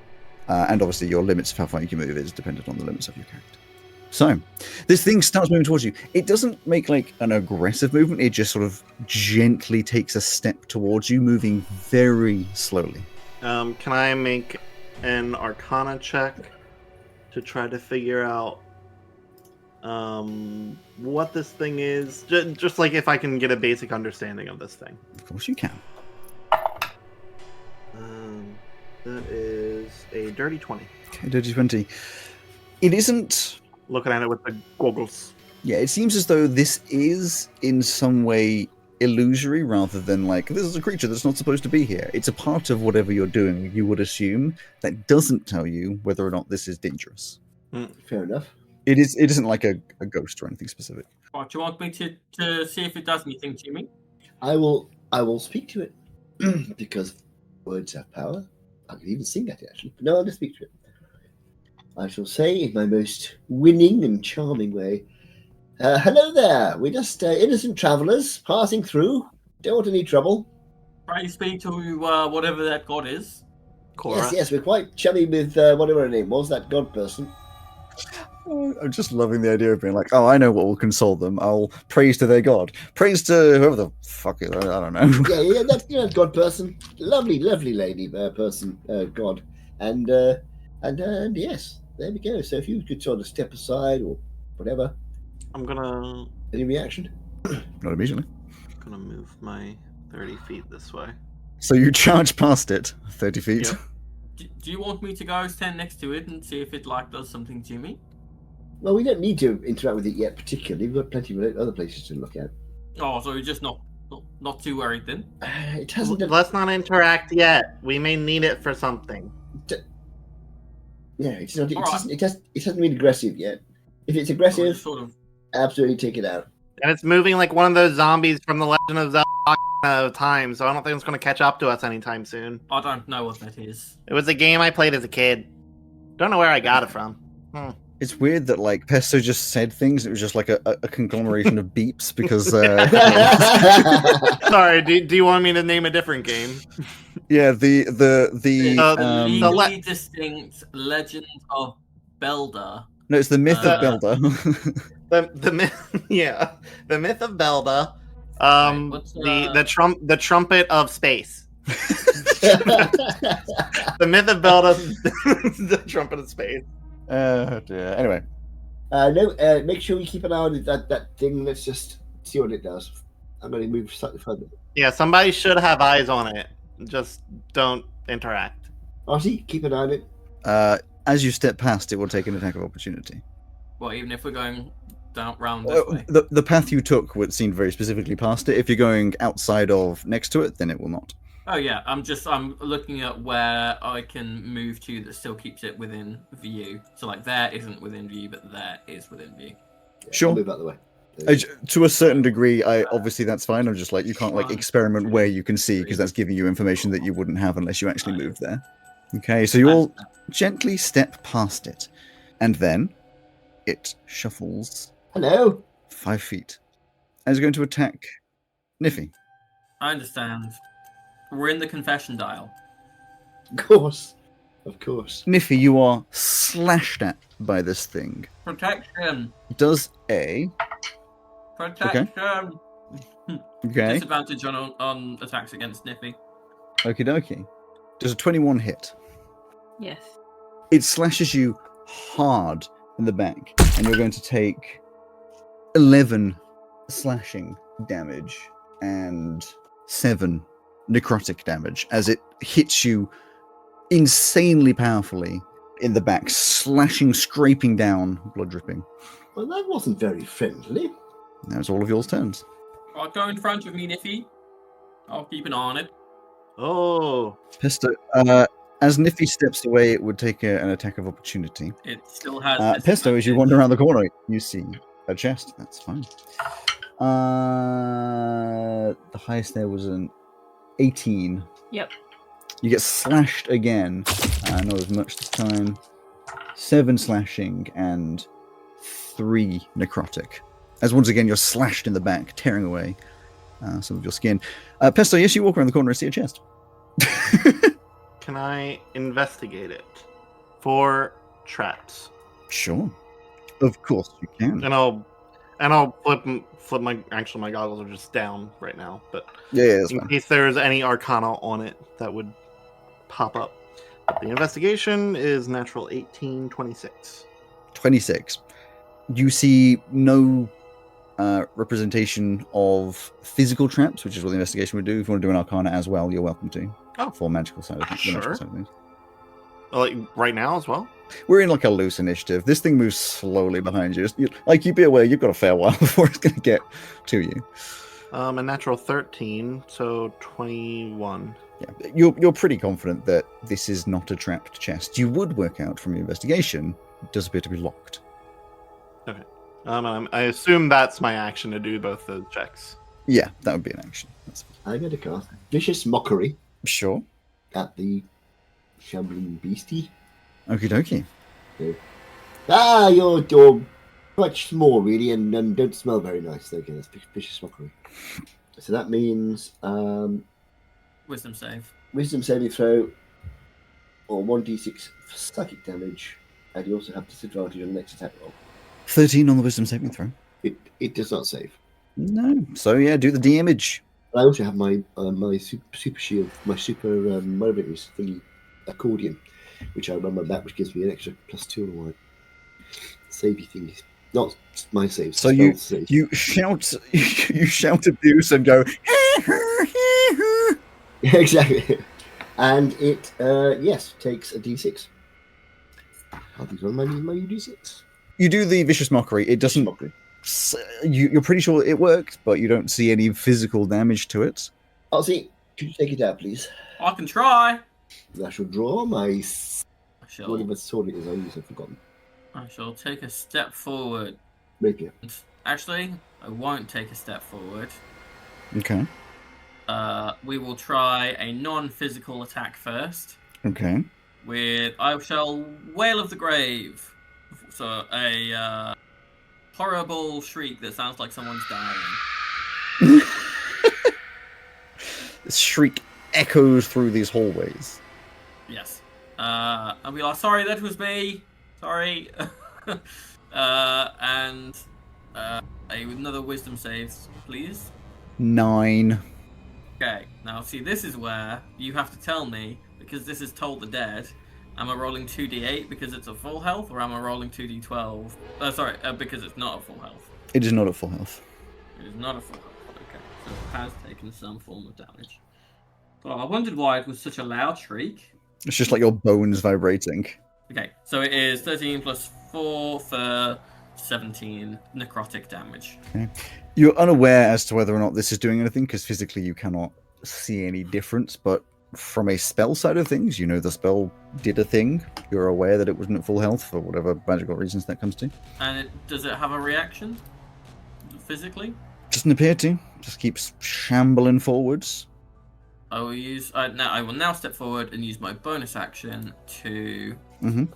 And obviously your limits of how far you can move is dependent on the limits of your character. So, this thing starts moving towards you. It doesn't make like an aggressive movement, it just sort of gently takes a step towards you, moving very slowly. Can I make an Arcana check to try to figure out what this thing is? Just like if I can get a basic understanding of this thing. Of course you can. That is a dirty 20. Okay, dirty 20. It isn't... Looking at it with the goggles. Yeah, it seems as though this is in some way illusory rather than like, this is a creature that's not supposed to be here. It's a part of whatever you're doing, you would assume. That doesn't tell you whether or not this is dangerous. Fair enough. It isn't like a ghost or anything specific. Oh, do you want me to see if it does anything to me? I will speak to it because words have power. I can even sing at it actually. But no, I'll just speak to it. I shall say in my most winning and charming way, hello there. We're just innocent travellers passing through. Don't want any trouble. Pray speak to whatever that god is. Cora. Yes, we're quite chummy with whatever her name was, that god person. I'm just loving the idea of being like, oh, I know what will console them. I'll praise to their god. Praise to whoever the fuck is. I don't know. Yeah, that's god person. Lovely lady person, god. And yes, there we go. So if you could sort of step aside or whatever. I'm gonna... Any reaction? Not immediately. I'm gonna move my 30 feet this way. So you charge past it, 30 feet. Yep. Do you want me to go stand next to it and see if it does something to me? Well, we don't need to interact with it yet, particularly. We've got plenty of other places to look at. Oh, so you're just not too worried then? It hasn't. Let's not interact yet. We may need it for something. Yeah, it hasn't been aggressive yet. If it's aggressive, sort of. Absolutely take it out. And it's moving like one of those zombies from the Legend of Zelda time, so I don't think it's going to catch up to us anytime soon. I don't know what that is. It was a game I played as a kid. Don't know where I got it from. It's weird that like Pesto just said things. It was just like a conglomeration of beeps because. Sorry, do you want me to name a different game? Yeah, the legally distinct Legend of Belda. No, it's the myth of Belda. the myth, yeah, the myth of Belda. The trumpet of space. The myth of Belda, the trumpet of space. Dear. Anyway. Make sure you keep an eye on that thing. Let's just see what it does. I'm going to move slightly further. Yeah, somebody should have eyes on it. Just don't interact. Artie, keep an eye on it. As you step past, it will take an attack of opportunity. Well, even if we're going down round this way? The path you took seemed very specifically past it. If you're going outside of next to it, then it will not. Oh yeah, I'm looking at where I can move to that still keeps it within view. So like there isn't within view, but there is within view. Yeah, sure. I'll move out the way. To a certain degree, obviously that's fine. I'm just like, you can't like experiment where you can see, because that's giving you information that you wouldn't have unless you actually moved there. Okay, so you all gently step past it, and then it shuffles. Hello. 5 feet. And is going to attack Niffy. I understand. We're in the confession dial. Of course. Niffy, you are slashed at by this thing. Protection. Does a... Protection. Okay. Disadvantage on attacks against Niffy. Okie dokie. Does a 21 hit? Yes. It slashes you hard in the back, and you're going to take 11 slashing damage and 7 necrotic damage as it hits you insanely powerfully in the back, slashing, scraping down, blood dripping. Well, that wasn't very friendly. Now it's all of yours turns. I'll go in front of me, Niffy. I'll keep an eye on it. Oh. Pesto, as Niffy steps away, it would take an attack of opportunity. It still has... Pesto, as you wander around the corner, you see a chest. That's fine. The highest there was an 18. Yep. You get slashed again. Not as much this time. 7 slashing and 3 necrotic. As once again, you're slashed in the back, tearing away some of your skin. Pesto, yes, you walk around the corner and see a chest. Can I investigate it for traps? Sure. Of course you can. And I'll flip my goggles are just down right now, but Yeah, in case there's any arcana on it that would pop up. The investigation is natural 18, 26. 26. You see no representation of physical traps, which is what the investigation would do. If you want to do an arcana as well, you're welcome to. Oh. For magical side of things. Sure. Magical side of things. Like right now as well? We're in like a loose initiative. This thing moves slowly behind you. You be aware, you've got a fair while before it's going to get to you. A natural 13, so 21. Yeah, you're pretty confident that this is not a trapped chest. You would work out from your investigation, it does appear to be locked. Okay. I assume that's my action to do both those checks. Yeah, that would be an action. I'm going to cast Vicious Mockery Sure. at the shambling beastie. Okie dokie. You're quite small, really, and don't smell very nice. Okay, that's Vicious Mockery. So that means Wisdom save. Wisdom saving throw or 1d6 psychic damage, and you also have disadvantage on the next attack roll. 13 on the wisdom saving throw. It does not save. No. So yeah, do the damage. I also have my super shield, my super whatever it is thingy, accordion, which I run my back, which gives me an extra +2 on my savey thingies. Not my saves. So you shout abuse and go. Exactly, and it takes a d6. Are these on my d6? You do the vicious mockery. It doesn't. Mockery. You're pretty sure it worked, but you don't see any physical damage to it. I'll see. Could you take it out, please? I can try. I shall draw my. Sure. Whatever sword it is, I use. I've forgotten. I shall take a step forward. Rapier. Actually, I won't take a step forward. Okay. We will try a non-physical attack first. Okay. I shall Wail of the Grave. So a horrible shriek that sounds like someone's dying. This shriek echoes through these hallways. Yes. I'll be like, sorry, that was me. Sorry. And another wisdom save, please. 9. Okay, now see, this is where you have to tell me, because this is Toll the Dead, am I rolling 2d8 because it's a full health, or am I rolling 2d12? Because it's not a full health. It is not at full health. It is not a full health, okay. So it has taken some form of damage. So I wondered why it was such a loud shriek. It's just like your bones vibrating. Okay, so it is 13 plus 4 for 17 necrotic damage. Okay. You're unaware as to whether or not this is doing anything, because physically you cannot see any difference, but from a spell side of things, you know the spell did a thing. You're aware that it wasn't at full health for whatever magical reasons that comes to. And does it have a reaction? Physically? Doesn't appear to. Just keeps shambling forwards. I will use. I will now step forward and use my bonus action to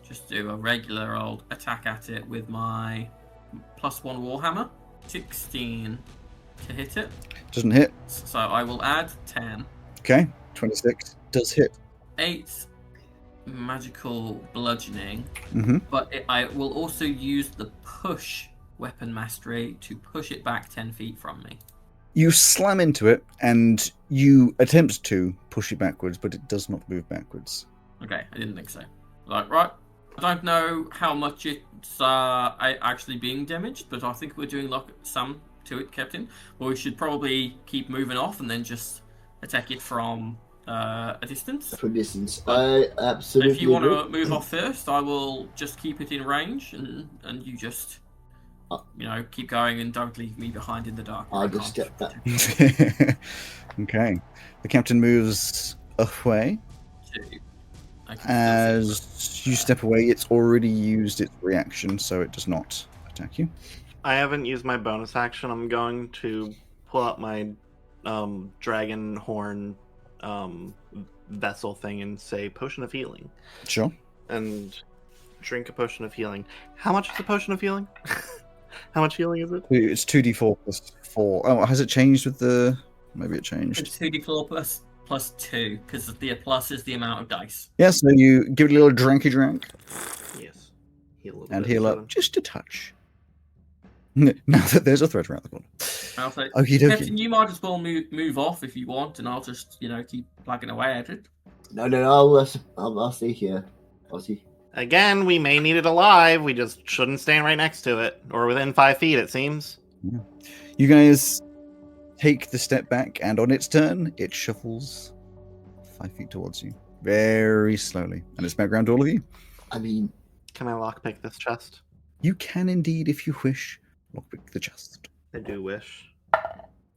just do a regular old attack at it with my +1 warhammer. 16 to hit it. Doesn't hit. So I will add 10. Okay, 26 does hit. 8 magical bludgeoning, but I will also use the push weapon mastery to push it back 10 feet from me. You slam into it, and you attempt to push it backwards, but it does not move backwards. Okay, I didn't think so. Right. I don't know how much it's actually being damaged, but I think we're doing some to it, Captain. But we should probably keep moving off and then just attack it from a distance. From distance, I absolutely. If you want to move off first, I will just keep it in range, and you just keep going and don't leave me behind in the dark. I'll just step back. Okay. The captain moves away. As you step away, it's already used its reaction, so it does not attack you. I haven't used my bonus action. I'm going to pull out my dragon horn vessel thing and say potion of healing. Sure. And drink a potion of healing. How much is a potion of healing? How much healing is it? It's 2d4 plus 4. Oh, has it changed with the... Maybe it changed. It's 2d4 plus 2, because the plus is the amount of dice. Yeah, so you give it a little dranky drank. Yes. Heal up just a touch. Now that there's a threat around the corner. I'll say, Okie dokie. Captain, you might as well move off if you want, and I'll just, keep plugging away at it. No, I'll stay here. I'll see. Again, we may need it alive. We just shouldn't stand right next to it, or within 5 feet, it seems. Yeah. You guys take the step back, and on its turn, it shuffles 5 feet towards you, very slowly, and it's back around to all of you. I mean, can I lockpick this chest? You can indeed, if you wish, lockpick the chest. I do wish.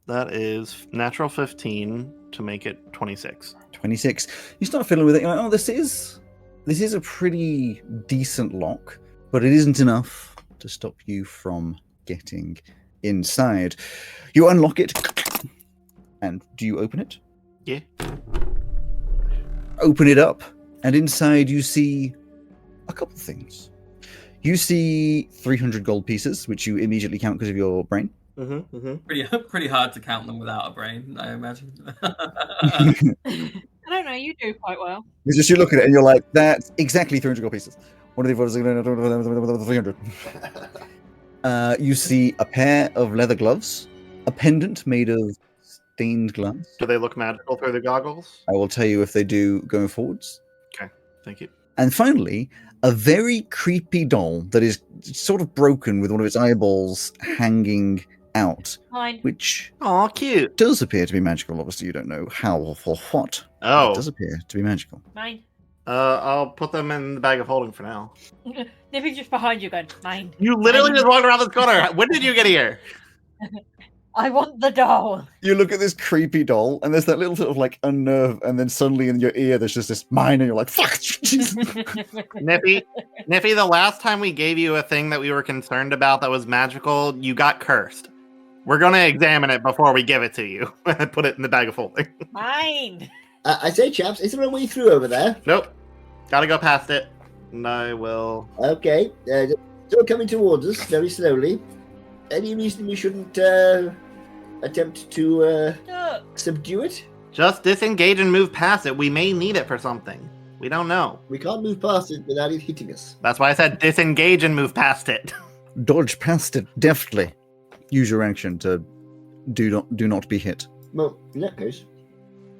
That is natural 15 to make it 26. 26. You start fiddling with it. You're like, oh, this is a pretty decent lock, but it isn't enough to stop you from getting inside. You unlock it, and do you open it? Yeah. Open it up, and inside you see a couple things. You see 300 gold pieces, which you immediately count because of your brain. Pretty hard to count them without a brain, I imagine. I don't know, you do quite well. It's just you look at it and you're like, that's exactly 300 gold pieces. What are the 300? You see a pair of leather gloves, a pendant made of stained glass. Do they look magical through the goggles? I will tell you if they do going forwards. Okay, thank you. And finally, a very creepy doll that is sort of broken with one of its eyeballs hanging out. Mine. Which cute. Does appear to be magical. Obviously, you don't know how or for what. Oh. It does appear to be magical. Mine. I'll put them in the bag of holding for now. Nippy's just behind you going, mine. You literally just walked around this corner. When did you get here? I want the doll. You look at this creepy doll, and there's that little sort of like unnerve, and then suddenly in your ear there's just this mine, and you're like, fuck! Nippy, the last time we gave you a thing that we were concerned about that was magical, you got cursed. We're going to examine it before we give it to you. And put it in the bag of holding. Mine! I say, chaps, is there a way through over there? Nope. Gotta go past it. And I will... Okay. Still coming towards us, very slowly. Any reason we shouldn't attempt to subdue it? Just disengage and move past it. We may need it for something. We don't know. We can't move past it without it hitting us. That's why I said disengage and move past it. Dodge past it deftly. Use your action to do not be hit. Well, in that case.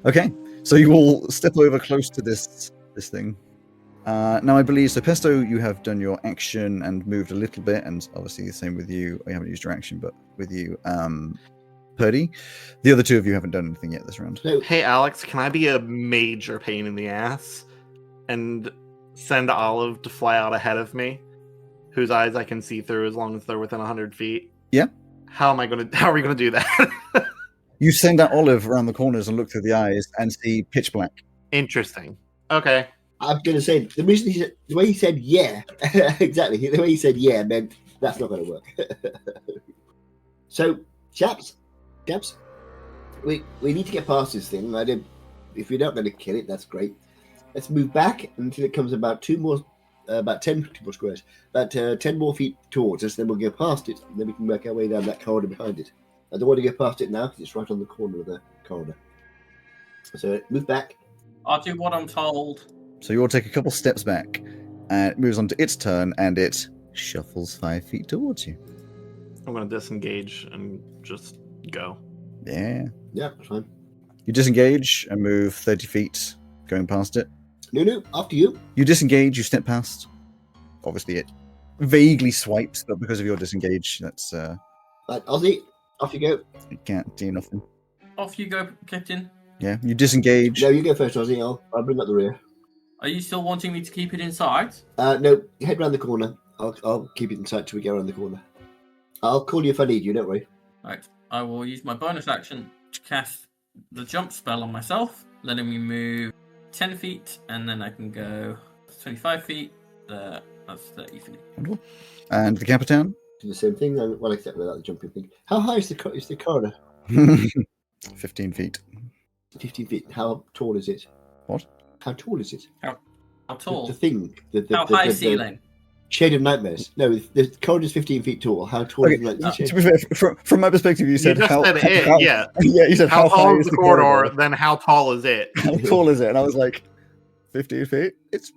Okay, so you will step over close to this thing. Now I believe, so Pesto, you have done your action and moved a little bit, and obviously the same with you. I haven't used your action, but with you, Purdy. The other two of you haven't done anything yet this round. No. Hey, Alex, can I be a major pain in the ass and send Olive to fly out ahead of me? whose eyes I can see through as long as they're within 100 feet. Yeah. How are we going to do that? You send that olive around the corners and look through the eyes and see pitch black. Interesting. Okay. I'm going to say the reason the way he said yeah, exactly. The way he said yeah meant that's not going to work. So, chaps, we need to get past this thing. If we're not going to kill it, that's great. Let's move back until it comes about 10 more squares, about 10 more feet towards us. Then we'll go past it, and then we can work our way down that corridor behind it. I don't want to go past it now because it's right on the corner of the corridor. So move back. I'll do what I'm told. So you'll take a couple steps back, and it moves on to its turn, and it shuffles 5 feet towards you. I'm going to disengage and just go. Yeah. Yeah, fine. You disengage and move 30 feet, going past it. No, after you. You disengage, you step past. Obviously, it vaguely swipes, but because of your disengage, that's Right, Ozzy, off you go. it can't do nothing. Off you go, Captain. Yeah, you disengage. No, you go first, Ozzy. I'll bring up the rear. Are you still wanting me to keep it inside? No, head round the corner. I'll keep it in sight till we go around the corner. I'll call you if I need you, don't worry. Right. I will use my bonus action to cast the jump spell on myself, letting me move 10 feet, and then I can go 25 feet. That's 30 feet. And the Capitan? Do the same thing, well, except without the jumping thing. How high is the corridor? 15 feet. 15 feet. How tall is it? What? How tall is it? How tall? The thing. How high ceiling? Shade of Nightmares. No, the corridor is 15 feet tall. How tall is the To be fair, from my perspective, you said You just how, said it, how- yeah. Yeah, you said How how high tall is is the corridor, then how tall is it? How tall is it? And I was like, 15 feet? It's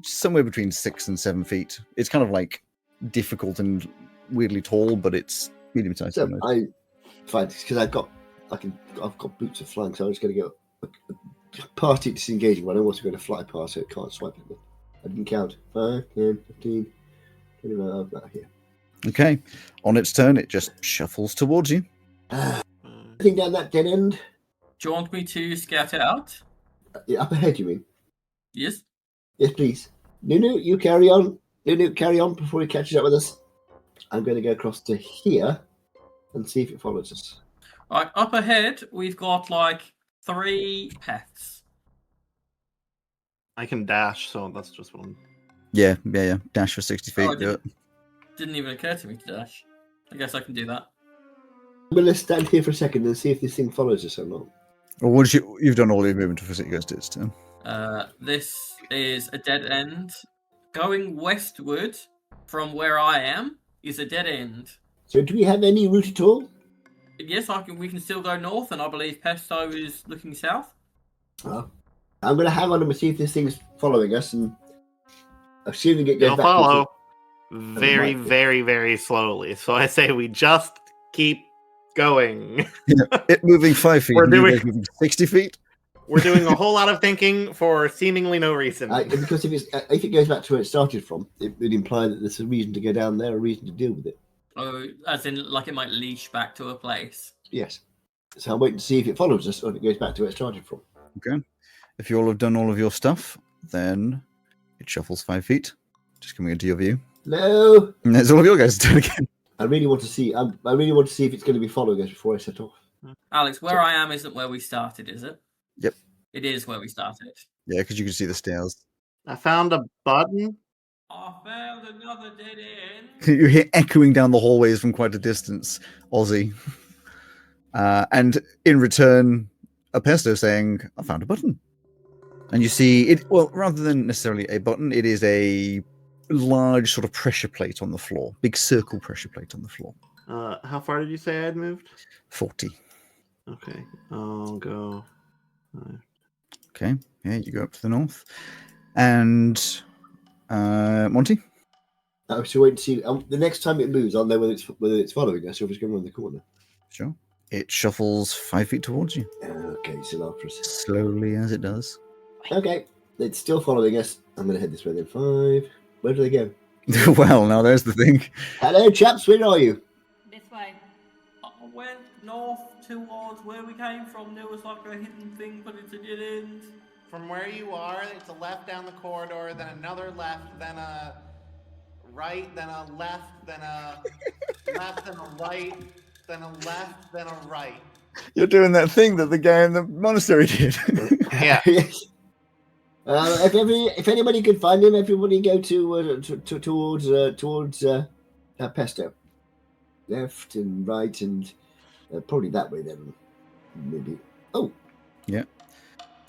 somewhere between 6 and 7 feet. It's kind of like difficult and weirdly tall, but it's medium sized. So fine, because I've got boots of flying, so I'm just going to go past it disengaging, but I don't want to go to fly past, so it can't swipe at me. I didn't count. 5, 10, 15, 25, about here. Okay. On its turn, it just shuffles towards you. Anything down that dead end? Do you want me to scout it out? Up ahead, you mean? Yes. Yes, please. Nunu, you carry on. Nunu, carry on before he catches up with us. I'm going to go across to here and see if it follows us. Right, up ahead, we've got like 3 paths. I can dash, so that's just what I'm... Yeah. Dash for 60 feet. Oh, do it. Didn't even occur to me to dash. I guess I can do that. I'm going to stand here for a second and see if this thing follows us or not. Well, once you've done all your movement to visit, it goes to its turn. This is a dead end. Going westward from where I am is a dead end. So do we have any route at all? Yes, we can still go north, and I believe Pesto is looking south. Well, I'm going to hang on and see if this thing's following us, and assuming it goes It'll back. follow very, very, very slowly. So I say we just keep going. It moving 5 feet. We're and you doing- guys moving 60 feet. We're doing a whole lot of thinking for seemingly no reason. Because if it goes back to where it started from, it would imply that there's a reason to go down there, a reason to deal with it. Oh, as in, like it might leash back to a place. Yes. So I'm waiting to see if it follows us or if it goes back to where it started from. Okay. If you all have done all of your stuff, then it shuffles 5 feet, just coming into your view. No. And it's all of your guys' turn again. I really want to see. I really want to see if it's going to be following us before I set off. Alex, where I am isn't where we started, is it? Yep. It is where we started. Yeah, because you can see the stairs. I found a button. I found another dead end. You hear echoing down the hallways from quite a distance, Aussie. And in return, a pesto saying, I found a button. And you see it, well, rather than necessarily a button, it is a large sort of pressure plate on the floor. Big circle pressure plate on the floor. How far did you say I had moved? 40. Okay, I'll go. Okay, yeah, you go up to the north. And Monty? I should wait to see. The next time it moves, I'll know whether it's following us or if it's going around the corner. Sure. It shuffles 5 feet towards you. Okay, still after us. Slowly as it does. Okay, it's still following us. I'm going to head this way then. 5. Where do they go? Well, now there's the thing. Hello, chaps. Where are you? This way. I went north towards where we came from. There was like a hidden thing, but it's a dead end. From where you are, it's a left down the corridor, then another left, then a right, then a left, then a left, then a right, then a left, then a right. You're doing that thing that the guy in the monastery did. Yeah. If anybody could find him, everybody go towards Pesto. Left and right, and probably that way then. Maybe. Oh. Yeah.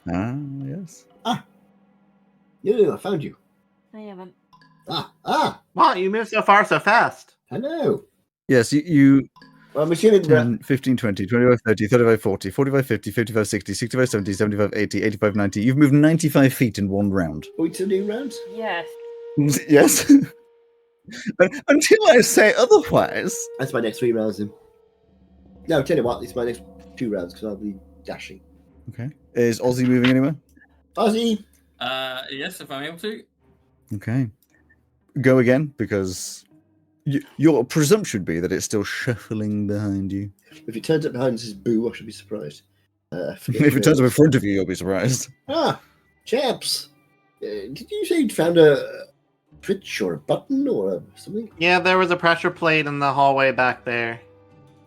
Yes. No, I found you. I haven't. Wow, you moved so far so fast. Hello. Yes, you Well, I'm assuming 10, 15, 20, 25, 30, 35, 40, 45, 50, 55, 60, 65, 70, 75, 80, 85, 90. You've moved 95 feet in one round. Are we still doing rounds? Yes. Yes. Until I say otherwise. That's my next 3 rounds then. No, tell you what, it's my next 2 rounds because I'll be dashing. Okay. Is Ozzy moving anywhere? Ozzy! Yes, if I'm able to. Okay. Go again, because your presumption would be that it's still shuffling behind you. If it turns up behind and says boo, I should be surprised. If it turns up in front of you, you'll be surprised. Chaps! Did you say you'd found a switch or a button or something? Yeah, there was a pressure plate in the hallway back there.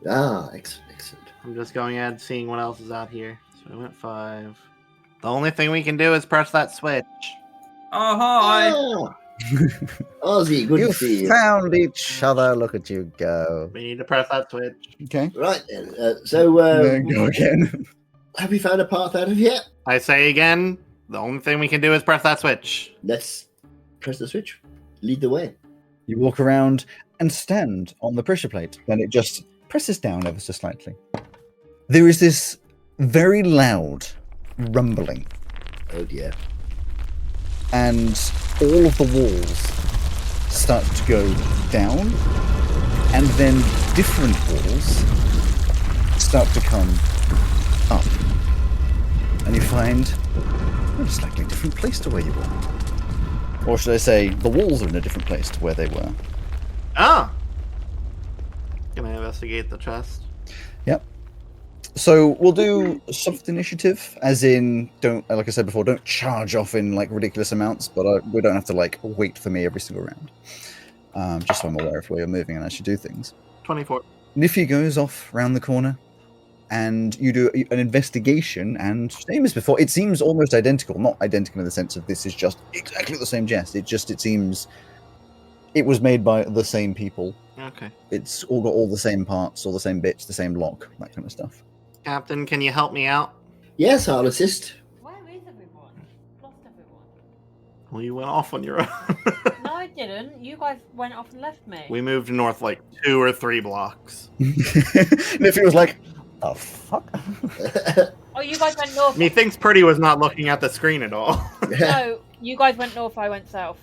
Excellent. I'm just going ahead seeing what else is out here. So I went 5. The only thing we can do is press that switch. Oh, hi. Ozzy, good to see you. Found each other. Look at you go. We need to press that switch. Okay. Right then. Go again. Have we found a path out of here? I say again, the only thing we can do is press that switch. Let's press the switch. Lead the way. You walk around and stand on the pressure plate, and it just presses down ever so slightly. There is this very loud rumbling, Oh dear. and all of the walls start to go down, and then different walls start to come up. And you find a slightly different place to where you were. Or should I say, the walls are in a different place to where they were. Ah! Can I investigate the chest? Yep. So we'll do soft initiative, as in, don't, like I said before, don't charge off in like ridiculous amounts, but we don't have to like wait for me every single round. Just so I'm aware of where you're moving and as you do things. 24. Niffy goes off round the corner, and you do an investigation, and same as before, it seems almost identical. Not identical in the sense of this is just exactly the same chest. It seems it was made by the same people. Okay. It's all got all the same parts, all the same bits, the same lock, that kind of stuff. Captain, can you help me out? Yes, I'll assist. Where is everyone? Lost everyone. Well, you went off on your own. No, I didn't. You guys went off and left me. We moved north like 2 or 3 blocks. Niffy was like, "The fuck?" Oh, you guys went north. Methinks Purdy was not looking at the screen at all. No, you guys went north. I went south.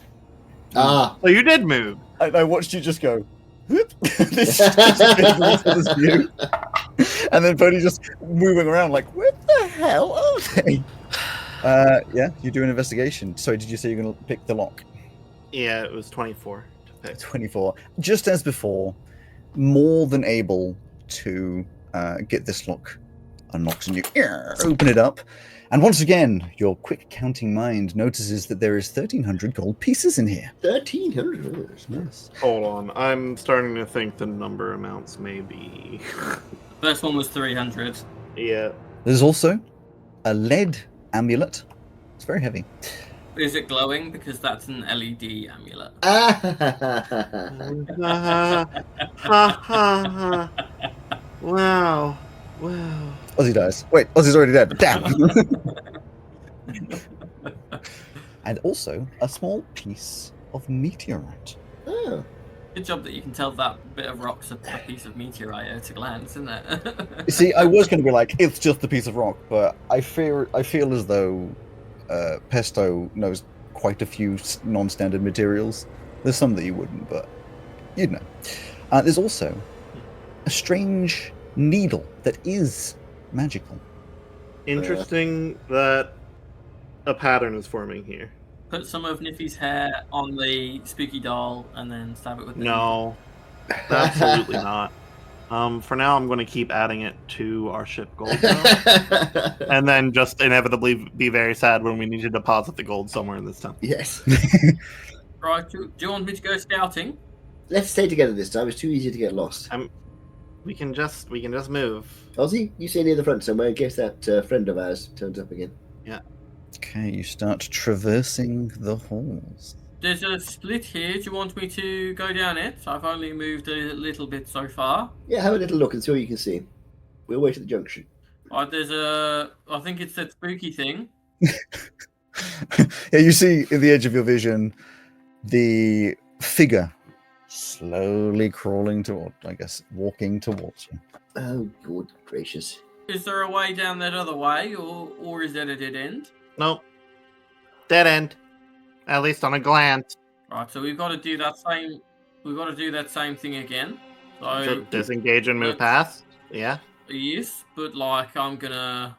Ah. So you did move. I watched you just go, whoop. This just this view. And then Purdy just moving around like, where the hell are they? Yeah, you do an investigation. Sorry, did you say you're going to pick the lock? Yeah, it was 24 to pick. 24. Just as before, more than able to get this lock unlocked, and you open it up. And once again, your quick counting mind notices that there is 1,300 gold pieces in here. 1,300. Yes. Hold on. I'm starting to think the number amounts may be... First one was 300. Yeah. There's also a lead amulet. It's very heavy. Is it glowing? Because that's an LED amulet. Wow. Wow. Ozzy dies. Wait, Ozzy's already dead. Damn. And also a small piece of meteorite. Oh. Good job that you can tell that bit of rock's a piece of meteorite at a glance, isn't it? See, I was going to be like, it's just a piece of rock, but I feel as though Pesto knows quite a few non-standard materials. There's some that you wouldn't, but you'd know. There's also a strange needle that is magical. Interesting that a pattern is forming here. Put some of Niffy's hair on the spooky doll and then stab it with the No, absolutely not. For now, I'm going to keep adding it to our ship gold, and then just inevitably be very sad when we need to deposit the gold somewhere in this town. Yes. Right, do you want me to go scouting? Let's stay together this time. It's too easy to get lost. We can just move. Ozzy, you stay near the front somewhere in case that friend of ours turns up again. Yeah. Okay, you start traversing the halls. There's a split here. Do you want me to go down it? I've only moved a little bit so far. Yeah, have a little look and see what you can see. We'll wait at the junction. I think it's that spooky thing. Yeah, you see in the edge of your vision the figure slowly crawling toward, I guess, walking towards you. Oh, good gracious. Is there a way down that other way, or is that a dead end? Nope. Dead end. At least on a glance. Right, so we've got to do that same. We've got to do that same thing again. So disengage and move past. Yeah. Yes, but like I'm gonna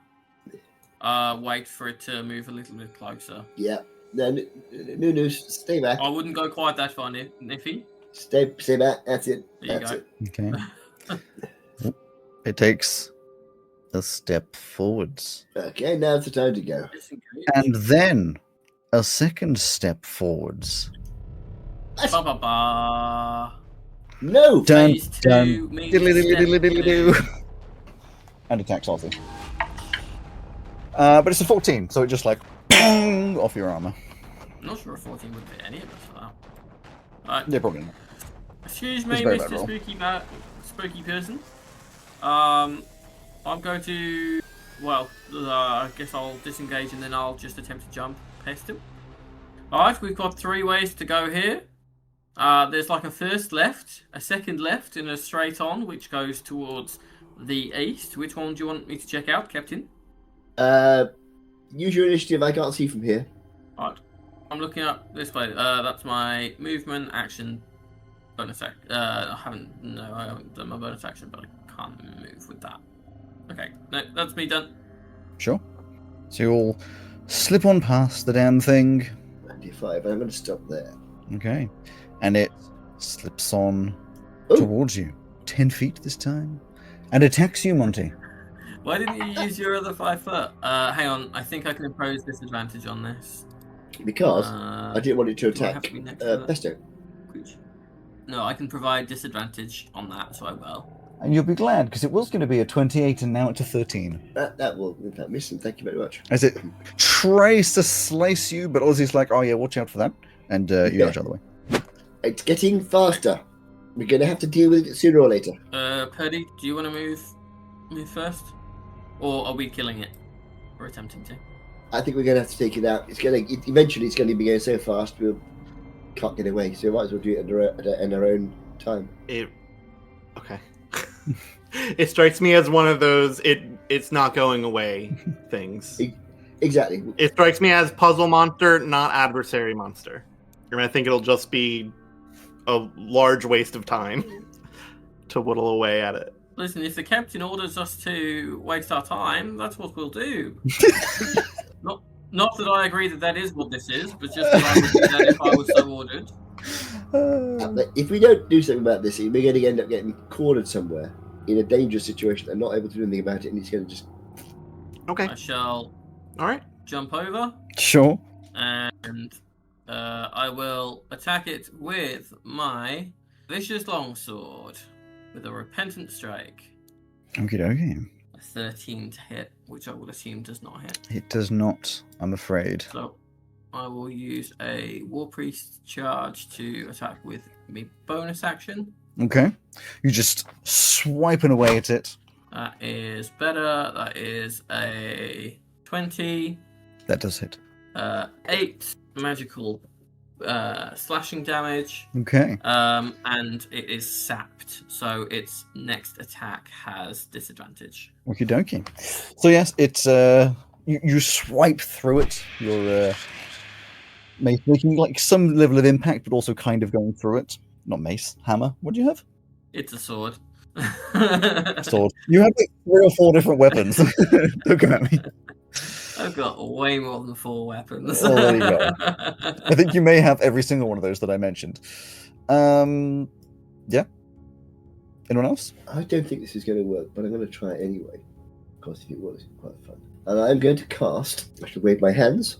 wait for it to move a little bit closer. Yeah. No news. Stay back. I wouldn't go quite that far, Niffy. Stay back. That's it. There That's you it. Okay. It takes a step forwards. Okay, now's the time to go. And then a second step forwards. Ba-ba-ba. No! Dun, Phase dun, 2 means diddly-diddly-diddly-diddly-doo. step 2. And attacks Ozzy. But it's a 14, so it just like off your armor. I'm not sure if 14 would fit any of us for that. Right. Yeah, probably not. Excuse It's me, very bad Mr. roll. Spooky person. I'm going to. Well, I guess I'll disengage and then I'll just attempt to jump past him. Alright, we've got 3 ways to go here. There's like a first left, a second left, and a straight on, which goes towards the east. Which one do you want me to check out, Captain? Use your initiative. I can't see from here. Alright. I'm looking up this way. That's my movement, action, bonus action. I haven't done my bonus action, but I can't move with that. Okay, no, that's me done. Sure. So you all slip on past the damn thing. 95, and I'm going to stop there. Okay. And it slips on Oh. towards you. 10 feet this time. And attacks you, Monty. Why didn't you use your other 5 foot? Hang on, I think I can impose disadvantage on this. Because I didn't want it to do I have attack to be next to that? Pesto. No, I can provide disadvantage on that, so I will. And you'll be glad, because it was going to be a 28 and now it's a 13. That will, in fact, miss him. Thank you very much. As it tries to slice you, but Ozzy's like, oh yeah, watch out for that. And you dodge out of the way. It's getting faster. We're going to have to deal with it sooner or later. Purdy, do you want to move first? Or are we killing it? Or attempting to? I think we're going to have to take it out. Eventually it's going to be going so fast we can't get away. So we might as well do it in our own time. Okay. It strikes me as one of those it's not going away things. Exactly. It strikes me as puzzle monster, not adversary monster. I think it'll just be a large waste of time to whittle away at it. Listen, if the captain orders us to waste our time, that's what we'll do. Not that I agree that is what this is, but just that I would do that if I was so ordered. If we don't do something about this, we're going to end up getting cornered somewhere in a dangerous situation and not able to do anything about it, and it's going to just... Okay. I shall Alright. jump over. Sure. And I will attack it with my vicious longsword with a repentant strike. Okie dokie. A 13 to hit, which I will assume does not hit. It does not, I'm afraid. So I will use a War Priest charge to attack with my bonus action. Okay. You just swiping away at it. That is better. That is a 20. That does hit. 8 magical slashing damage. Okay. And it is sapped, so its next attack has disadvantage. Okie dokie. So yes, it's you swipe through it. You're making like some level of impact, but also kind of going through it. Not mace, hammer. What do you have? It's a sword. Sword. You have like 3 or 4 different weapons. Don't come at me. I've got way more than 4 weapons. Oh, there you go. I think you may have every single one of those that I mentioned. Yeah. Anyone else? I don't think this is going to work, but I'm going to try it anyway. Because if it works, it's quite fun. And I'm going to cast... I should wave my hands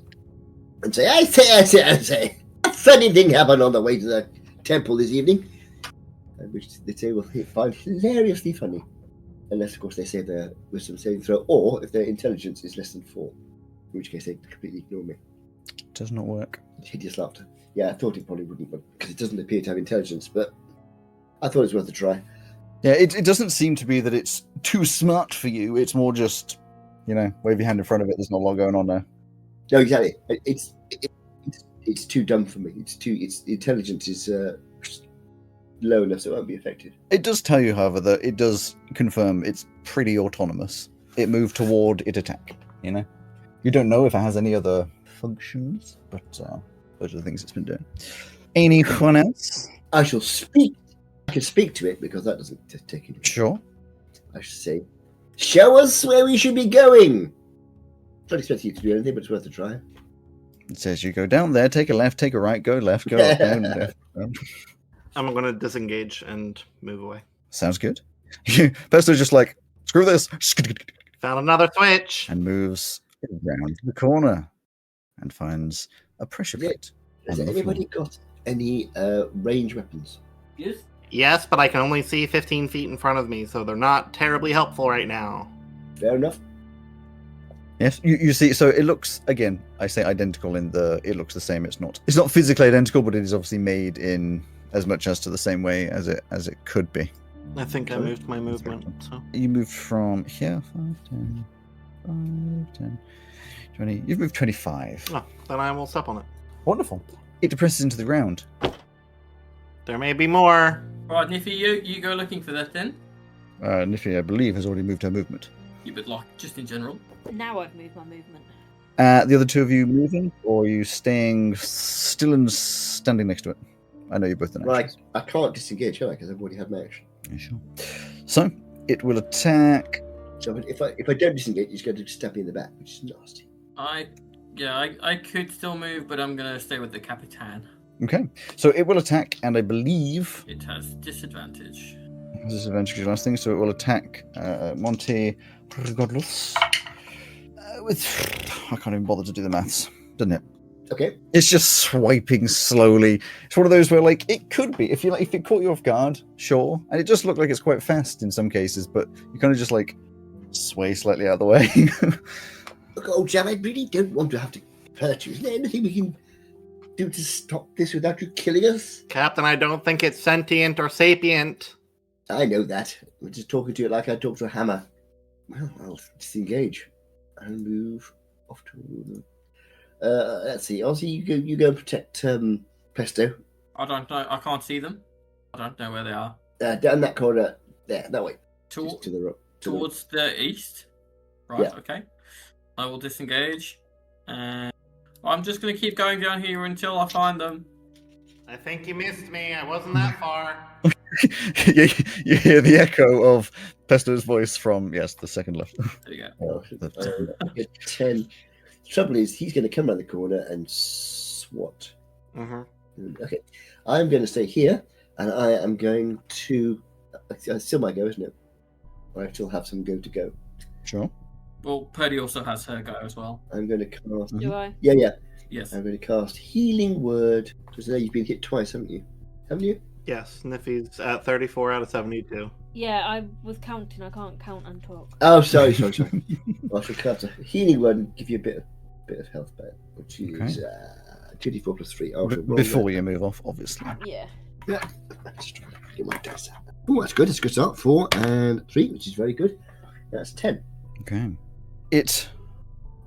and say, I say. funny thing happened on the way to the temple this evening, which they say will find hilariously funny. Unless, of course, they say their wisdom saving throw, or if their intelligence is less than 4, in which case they completely ignore me. Does not work. Hideous laughter. Yeah, I thought it probably wouldn't, because it doesn't appear to have intelligence, but I thought it was worth a try. Yeah, it doesn't seem to be that it's too smart for you. It's more just, wave your hand in front of it. There's not a lot going on there. No, exactly. It's too dumb for me. Its intelligence is low enough so it won't be affected. It does tell you, however, that it does confirm it's pretty autonomous. It moved toward its attack, You don't know if it has any other functions, but those are the things it's been doing. Anyone else? I shall speak. I can speak to it because that doesn't take it. Sure. I should say, show us where we should be going. Don't expect you to do anything, but it's worth a try. It says you go down there, take a left, take a right, go left, go up, down, left. I'm going to disengage and move away. Sounds good. Pesto's just like, screw this. Found another switch. And moves around the corner and finds a pressure plate. Has anybody got any range weapons? Yes. Yes, but I can only see 15 feet in front of me, so they're not terribly helpful right now. Fair enough. Yes, you see, so it looks, again, I say identical it looks the same. It's not physically identical, but it is obviously made in as much as to the same way as it could be. I think I moved my movement. So You moved from here, 5, 10, 5, 10, 20. You've moved 25. Oh, then I will step on it. Wonderful. It depresses into the ground. There may be more. Right, Niffy, you go looking for that then. Niffy, I believe, has already moved her movement. You but like just in general. Now I've moved my movement. The other two of you moving, or are you staying still and standing next to it? I know you're both in action. Right, I can't disengage, can I? Because I've already had my action. Yeah, sure. So it will attack. So if I don't disengage, it's going to stab me in the back, which is nasty. I could still move, but I'm gonna stay with the Capitan. Okay, so it will attack, and I believe It has disadvantage. it has disadvantage last thing, so it will attack Monty regardless. With I can't even bother to do the maths, doesn't it? Okay. It's just swiping slowly. It's one of those where, like, it could be if it caught you off guard, sure, and it just looked like it's quite fast in some cases, but you kind of just like sway slightly out of the way. Look, old Jam, I really don't want to have to hurt you. Is there anything we can do to stop this without you killing us? Captain, I don't think it's sentient or sapient. I know that. We're just talking to it like I talk to a hammer. Well, I'll disengage and move off to. Let's see. Ozzy, you go and protect Pesto. I don't know. I can't see them. I don't know where they are. Down that corner. There, that way. To- Just to the rock. Towards the east. Right. Yeah. Okay. I will disengage, and I'm just going to keep going down here until I find them. I think you missed me. I wasn't that far. you hear the echo of Pesto's voice from the second left. There you go. Oh, 10. The trouble is, he's going to come around the corner and swat. Mm-hmm. Okay. I'm going to stay here, and I am going to. It's still my go, isn't it? I still have some go to go. Sure. Well, Purdy also has her go as well. I'm going to cast. Do I? Yeah. Yes. I'm going to cast Healing Word. Because there you've been hit twice, haven't you? Haven't you? Yes, Niffy's at 34 out of 72. Yeah, I was counting. I can't count and talk. Oh, sorry. I shall cast a Healing Word and give you a bit of health back, which is 24 plus 3. Before you move off, obviously. Yeah. Yeah. Let's try to get my dice out. Oh, that's good. It's a good start. 4 and 3, which is very good. That's 10. Okay. It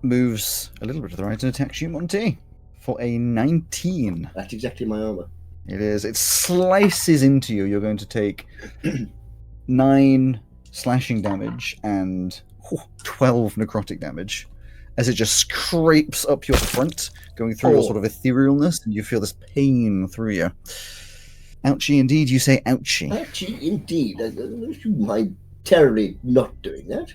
moves a little bit to the right and attacks you, Monty, for a 19. That's exactly my armor. It is. It slices into you. You're going to take 9 slashing damage and 12 necrotic damage as it just scrapes up your front, going through your sort of etherealness, and you feel this pain through you. Ouchie indeed. You say ouchie. Ouchie indeed. You mind terribly not doing that.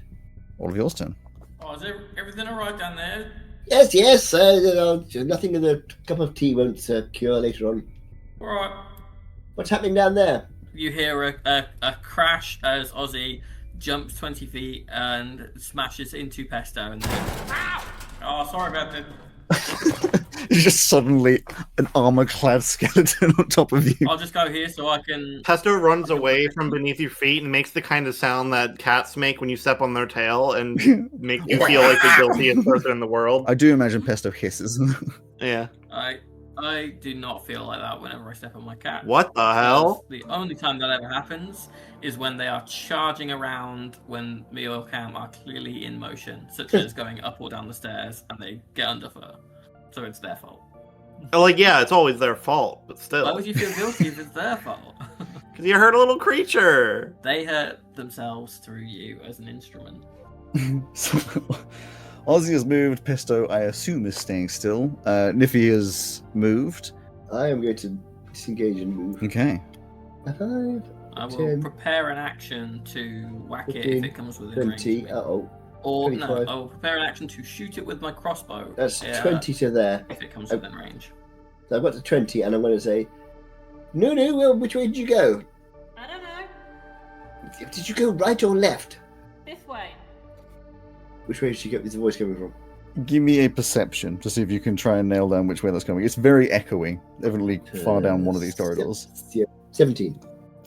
All of yours turn. Oh, is everything all right down there? Yes. Nothing in the cup of tea won't cure later on. All right. What's happening down there? You hear a crash as Ozzy jumps 20 feet and smashes into Pesto. And then, oh, sorry about that. Just suddenly an armor-clad skeleton on top of you. I'll just go here so I can. Pesto runs away from beneath your feet and makes the kind of sound that cats make when you step on their tail and make you feel like the guiltiest person in the world. I do imagine Pesto hisses. Yeah. I do not feel like that whenever I step on my cat. What the hell? The only time that ever happens is when they are charging around when me or Cam are clearly in motion, such as going up or down the stairs, and they get under fur. So it's their fault. Like, yeah, it's always their fault, but still. Why would you feel guilty if it's their fault? Because you hurt a little creature. They hurt themselves through you as an instrument. So, Ozzy has moved. Pesto, I assume, is staying still. Niffy has moved. I am going to disengage and move. Okay. 5, I will 10, prepare an action to whack 15, it if it comes within 20. range. Uh-oh. Or 25. no, I will prepare an action to shoot it with my crossbow. That's 20 to there. If it comes within range. So I've got to 20, and I'm going to say, no, well, which way did you go? I don't know. Did you go right or left? This way. Which way is the voice coming from? Give me a perception to see if you can try and nail down which way that's coming. It's very echoey, evidently far down one of these corridors. Yeah, 17.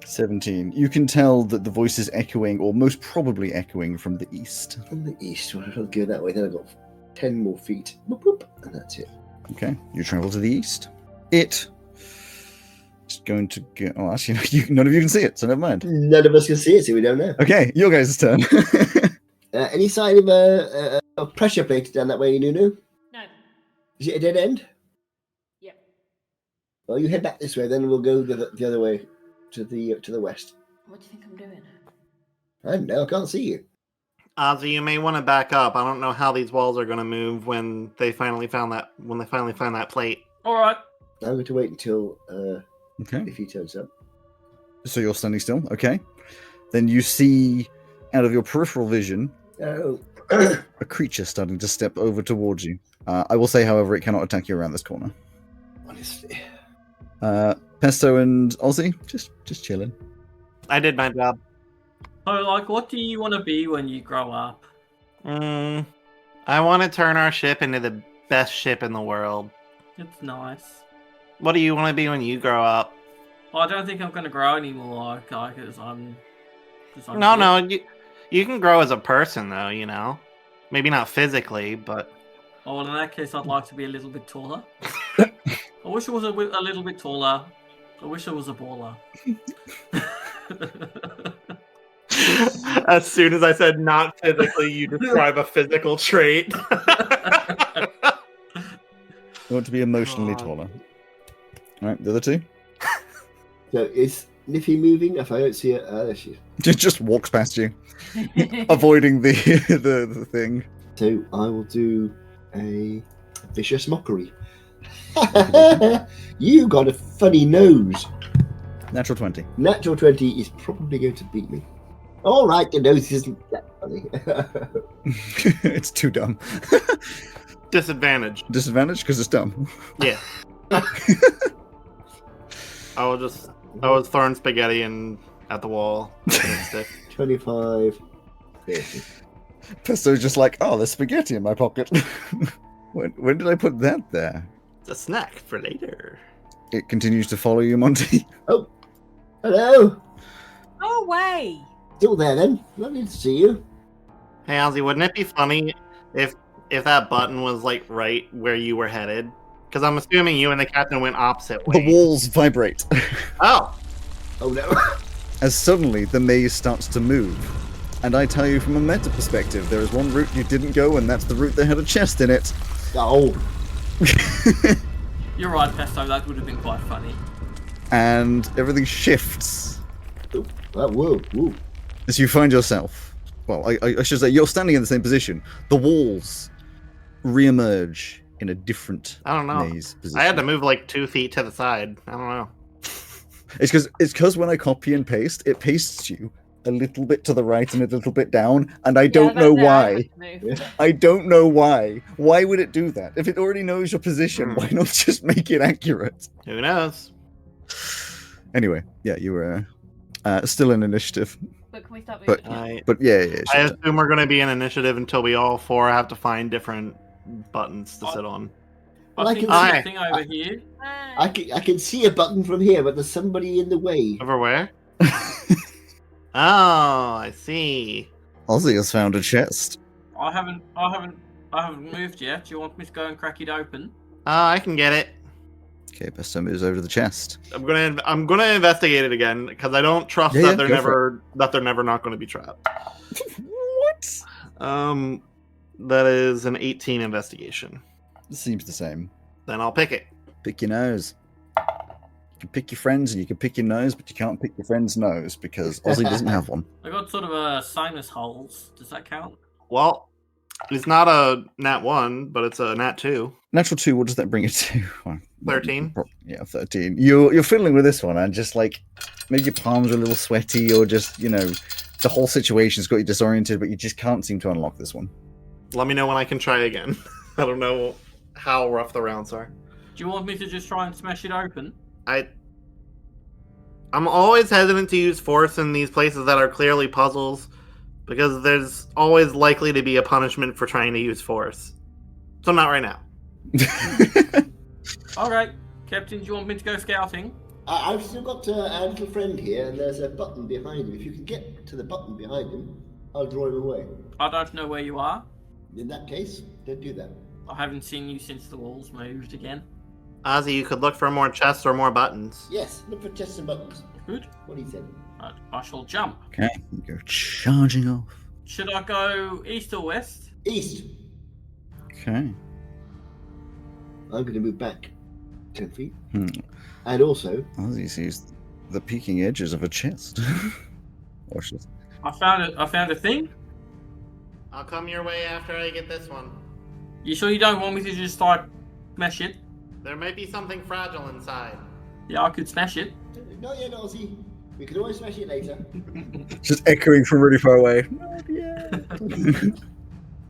17. You can tell that the voice is echoing, or most probably echoing, from the east. From the east. Well, I'll go that way. Then I've got 10 more feet. Boop, boop, and that's it. Okay, you travel to the east. It is going to go... Oh, actually, none of you can see it, so never mind. None of us can see it, so we don't know. Okay, your guys' turn. Any sign of a pressure plate down that way, Nunu? No. Is it a dead end? Yep. Well, you head back this way, then we'll go the other way to the west. What do you think I'm doing? I don't know. I can't see you. Ozzy, you may want to back up. I don't know how these walls are going to move when they finally find that plate. All right. I'm going to wait until Okay. if he turns up. So you're standing still? Okay. Then you see, out of your peripheral vision, Oh. a creature starting to step over towards you. I will say, however, it cannot attack you around this corner. Honestly. Pesto and Ozzy, just chilling. I did my job. So, like, what do you want to be when you grow up? I want to turn our ship into the best ship in the world. It's nice. What do you want to be when you grow up? Well, I don't think I'm going to grow anymore, because I'm No, you can grow as a person, though, you know? Maybe not physically, but... Oh, well, in that case, I'd like to be a little bit taller. I wish I was a little bit taller. I wish I was a baller. As soon as I said not physically, you describe a physical trait. You want to be emotionally taller. All right, the other two? So is Niffy moving? If I don't see it, there she is. Just walks past you, avoiding the thing. So I will do a vicious mockery. You got a funny nose. Natural 20. Natural 20 is probably going to beat me. All right, the nose isn't that funny. It's too dumb. Disadvantage. Disadvantage because it's dumb. Yeah. I was throwing spaghetti at the wall. 25, 30. Pesto's just like, oh, there's spaghetti in my pocket. when did I put that there? It's a snack for later. It continues to follow you, Monty. Oh, hello. Go away. Still there then. Lovely to see you. Hey, Ozzy, wouldn't it be funny if that button was like right where you were headed? Because I'm assuming you and the captain went opposite ways. The walls vibrate. Oh. Oh no. As suddenly the maze starts to move. And I tell you from a meta perspective, there is one route you didn't go, and that's the route that had a chest in it. Oh. You're right, Pesto, that would have been quite funny. And everything shifts. Whoa. As you find yourself, well, I should say, you're standing in the same position. The walls re-emerge in a different I don't know. maze position. I had to move like 2 feet to the side. I don't know. It's because when I copy and paste, it pastes you a little bit to the right and a little bit down, and I don't know why. I don't know why. Why would it do that? If it already knows your position, why not just make it accurate? Who knows? Anyway, yeah, you were still in initiative. But can we start moving? But yeah. I assume we're going to be in initiative until we all four have to find different buttons to sit on. Well, I think can there's see- a thing over here. I can see a button from here, but there's somebody in the way. Over where? Oh, I see. Ozzy has found a chest. I haven't moved yet. Do you want me to go and crack it open? I can get it. Okay, Pesto moves over to the chest. I'm gonna investigate it again because I don't trust Yeah, that yeah, they're go never not going to be trapped. What? That is an 18 investigation. Seems the same. Then I'll pick it. Pick your nose. You can pick your friends and you can pick your nose, but you can't pick your friend's nose because Ozzy doesn't have one. I got sort of a sinus holes. Does that count? Well, it's not a nat 1, but it's a nat 2. Natural 2, what does that bring it to? 13. Yeah, 13. You're fiddling with this one, and just like maybe your palms are a little sweaty, or just, you know, the whole situation's got you disoriented, but you just can't seem to unlock this one. Let me know when I can try again. I don't know how rough the rounds are. Do you want me to just try and smash it open? I'm always hesitant to use force in these places that are clearly puzzles because there's always likely to be a punishment for trying to use force. So not right now. All right, Captain. Do you want me to go scouting? I've still got a little friend here, and there's a button behind him. If you can get to the button behind him, I'll draw him away. I don't know where you are. In that case, don't do that. I haven't seen you since the walls moved again. Ozzy, you could look for more chests or more buttons. Yes, look for chests and buttons. Good. What he said. I shall jump. Okay, you go charging off. Should I go east or west? East. Okay. I'm going to move back 10 feet. And also... Ozzy sees the peeking edges of a chest. Or just... I found a thing. I'll come your way after I get this one. You sure you don't want me to just like smash it? There might be something fragile inside. Yeah, I could smash it. Not yet, Ozzy. We can always smash it later. just echoing from really far away.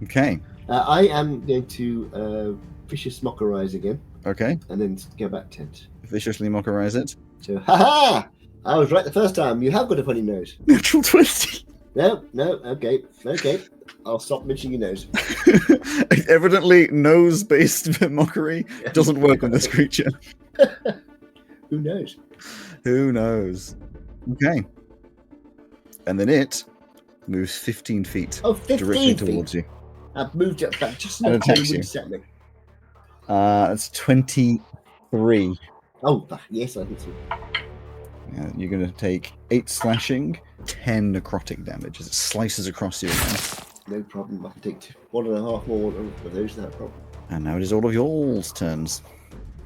Okay. I am going to vicious mockerize again. Okay. And then go back 10. Viciously mockerize it. So, haha! I was right the first time. You have got a funny nose. Natural 20. No, okay. I'll stop mentioning your nose. Evidently, nose-based mockery doesn't work on this creature. Who knows? Who knows? Okay. And then it moves 15 feet. Oh, 15 directly feet. towards you. I've moved it back just And enough time attacks to you. set me. That's 23. Oh, yes, I can see. Yeah, you're going to take 8 slashing, 10 necrotic damage as it slices across you again. No problem. I can take 1.5 more of those, no problem. And now it is all of y'all's turns.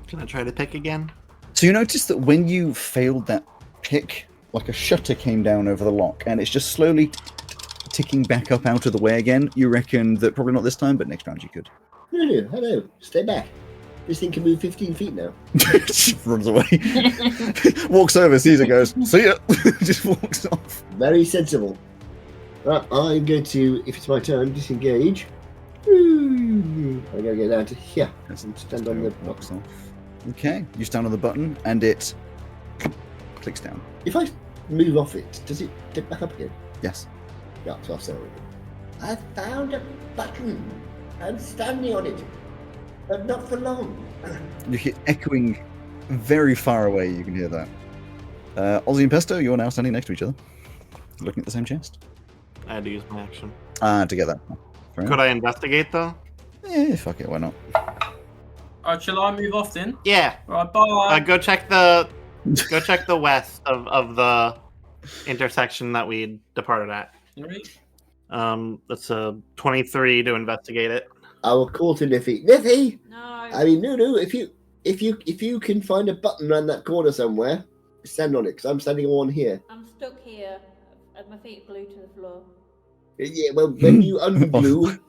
Can I try to pick again? So you notice that when you failed that pick, like a shutter came down over the lock, and it's just slowly ticking back up out of the way again. You reckon that probably not this time, but next round you could. No, hello. Stay back. This thing can move 15 feet now. Just runs away. Walks over, sees it, goes, see ya! Just walks off. Very sensible. Right, I'm going to, if it's my turn, disengage. I'm going to go down to here and stand on the Walks box. off. Okay, you stand on the button, and it clicks down. If I move off it, does it dip back up again? Yes. Yeah, so I'll say it. I found a button. I'm standing on it. But not for long. You hear echoing very far away, you can hear that. Ozzy and Pesto, you're now standing next to each other, looking at the same chest. I had to use my action. To get that. Fair Could I investigate though? enough. Fuck it, why not? Alright, shall I move off then? Yeah. Right, bye. Go check the west of the intersection that we departed at. Right. That's a 23 to investigate it. I will call to Niffy. Niffy! No. I mean, Nunu, if you can find a button around that corner somewhere, stand on it, because I'm standing on here. I'm stuck here. And my feet glued to the floor. Yeah, well, when you unglue...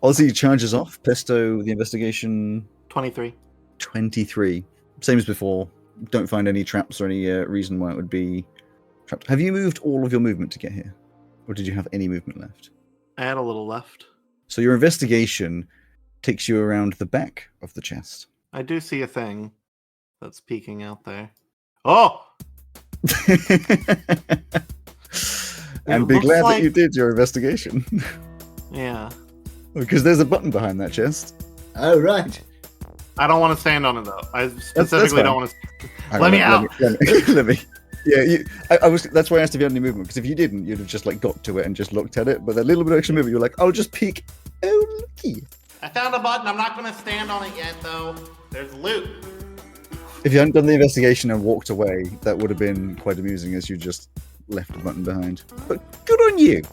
Ozzy charges off. Pesto, the investigation 23. 23. Same as before. Don't find any traps or any reason why it would be trapped. Have you moved all of your movement to get here? Or did you have any movement left? I had a little left. So your investigation takes you around the back of the chest. I do see a thing that's peeking out there. Oh! And be looks glad like- that you did your investigation. Yeah. Because there's a button behind that chest. Oh, right. I don't want to stand on it though. I specifically don't want to. Let me out. Let me. Yeah, I was. That's why I asked if you had any movement. Because if you didn't, you'd have just like got to it and just looked at it. But that little bit of extra movement, you're like, I'll just peek. Oh, looky. I found a button. I'm not going to stand on it yet though. There's loot. If you hadn't done the investigation and walked away, that would have been quite amusing as you just left the button behind. But good on you.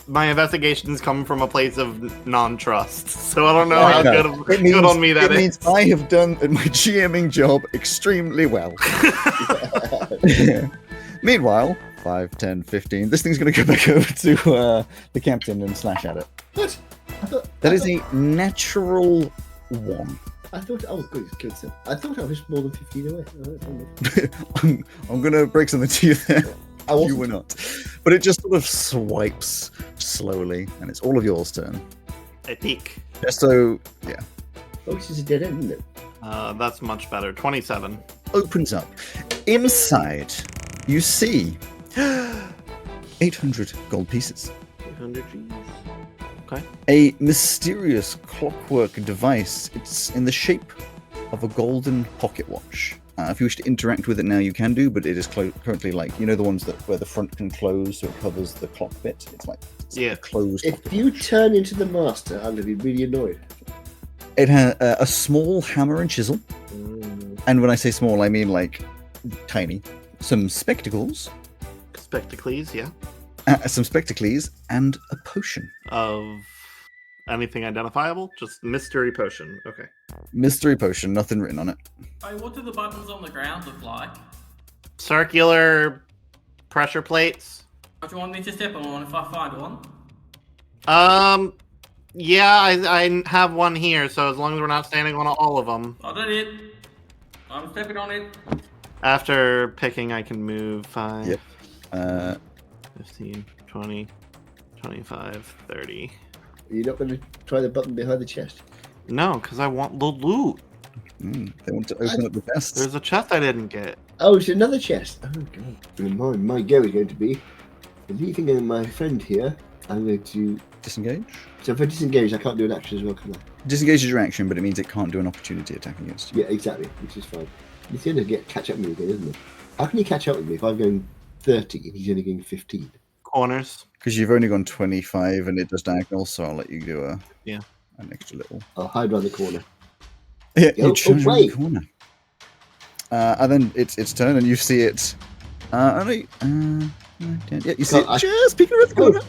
My investigations come from a place of non-trust, so I don't know how good on me that is. It means I have done my GMing job extremely well. Meanwhile, 5, 10, 15, this thing's going to go back over to the captain and slash at it. What? That is a natural 1. I thought, oh, good stuff. I thought I was more than 15 away. I'm going to break something to you there. You were not. But it just sort of swipes slowly, and it's all of yours turn. I peek. Just so, yeah. Oh, this is a dead end, isn't it? That's much better. 27. Opens up. Inside, you see 800 gold pieces. 800 G's. Okay. A mysterious clockwork device. It's in the shape of a golden pocket watch. If you wish to interact with it now, you can do, but it is currently like, you know, the ones where the front can close, so it covers the clock bit. It's like closed. If you turn into the master, I'm going to be really annoyed. It has a small hammer and chisel, and when I say small, I mean like tiny. Some spectacles. Spectacles, yeah. Some spectacles and a potion. Of anything identifiable? Just mystery potion. Okay. Mystery potion, nothing written on it. Hey, what do the buttons on the ground look like? Circular pressure plates. Do you want me to step on one if I find one? Yeah, I have one here, so as long as we're not standing on all of them. I did it. I'm stepping on it. After picking, I can move 5, Yep. 15, 20, 25, 30. You're not going to try the button behind the chest? No, because I want the loot. They want to open up the chest. There's a chest I didn't get. Oh, it's another chest. Oh, God. My go is going to be leaving my friend here. I'm going to disengage. So if I disengage, I can't do an action as well, can I? Disengage is your action, but it means it can't do an opportunity attack against you. Yeah, exactly, which is fine. It's going to catch up with me again, isn't it? How can he catch up with me if I'm going 30 and he's only going 15? Corners. Because you've only gone 25 and it does diagonal, so I'll let you do an extra little. I'll hide around the corner. Yeah, you charge around the corner. And then it's turn and you see it. Yeah, you see it just peeking around the corner.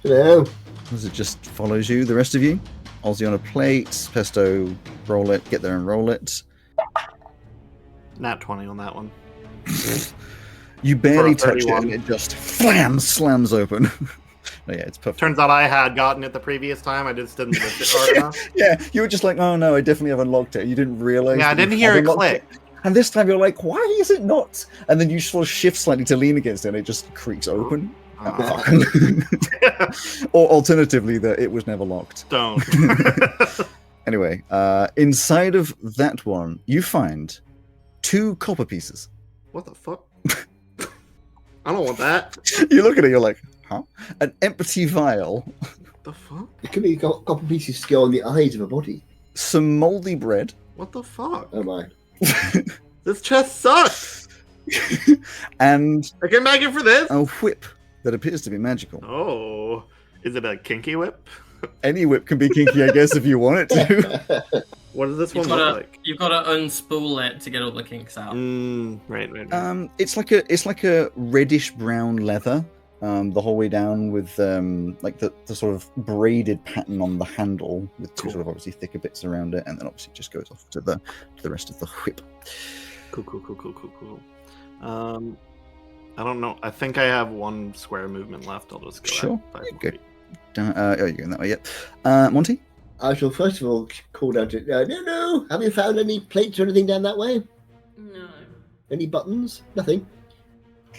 Hello. As it just follows you, the rest of you. Aussie on a plate, Pesto, roll it, get there and roll it. Nat 20 on that one. You barely touch it and it just slams open. Oh, yeah, it's perfect. Turns out I had gotten it the previous time. I just didn't lift it hard enough. Yeah, you were just like, oh no, I definitely have unlocked it. You didn't realize. Yeah, I didn't hear it click. And this time you're like, why is it not? And then you sort of shift slightly to lean against it and it just creaks open. Or alternatively, that it was never locked. Don't. Anyway, inside of that one, you find 2 copper pieces. What the fuck? I don't want that. You look at it, you're like, huh? An empty vial. What the fuck? It could be copper pieces to go on the eyes of a body. Some moldy bread. What the fuck? Oh my. This chest sucks. And I came back in for this. A whip that appears to be magical. Oh, is it a kinky whip? Any whip can be kinky, I guess, if you want it to. What does this one look like? You've got to unspool it to get all the kinks out. Right. It's like a reddish brown leather, the whole way down with like the sort of braided pattern on the handle with 2 sort of obviously thicker bits around it, and then obviously just goes off to the rest of the whip. Cool. I don't know. I think I have 1 square movement left. I'll just go. Sure. Good. You're going that way. Yep. Monty. I shall first of all call down to no. Have you found any plates or anything down that way? No. Any buttons? Nothing.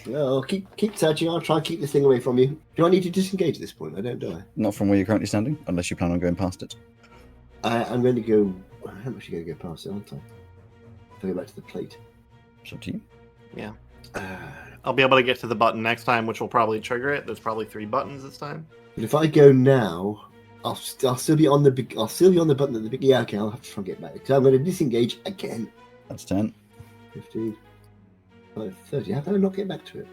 No, keep searching. I'll try and keep this thing away from you. Do I need to disengage at this point? I don't, do I? Not from where you're currently standing, unless you plan on going past it. I'm going to go. I'm actually going to go past it, aren't I? I'll go back to the plate. It's up to you. Yeah. I'll be able to get to the button next time, which will probably trigger it. There's probably 3 buttons this time. But if I go now, I'll still be on the button at the beginning. Yeah, okay, I'll have to try and get back. So I'm going to disengage again. That's 10. 15, 30. How can I not get back to it?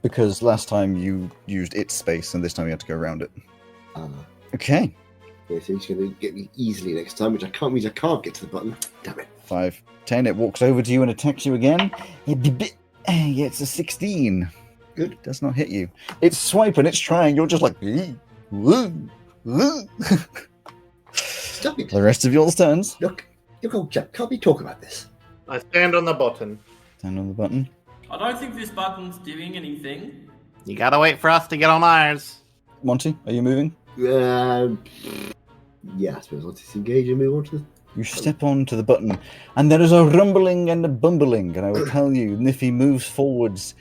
Because last time you used its space, and this time you had to go around it. Okay. Yeah, so he's going to get me easily next time, which I can't means I can't get to the button. Damn it. 5, 10. It walks over to you and attacks you again. Yeah, it's a 16. Good. Does not hit you. It's swiping. It's trying. You're just like. Stop it. The rest of yours turns. Look, old chap, can't we talk about this? I stand on the button. Stand on the button. I don't think this button's doing anything. You gotta wait for us to get on ours. Monty, are you moving? Yeah, I suppose I'll disengage and move on to the... You step onto the button, and there is a rumbling and a bumbling, and I will tell you, Niffy moves forwards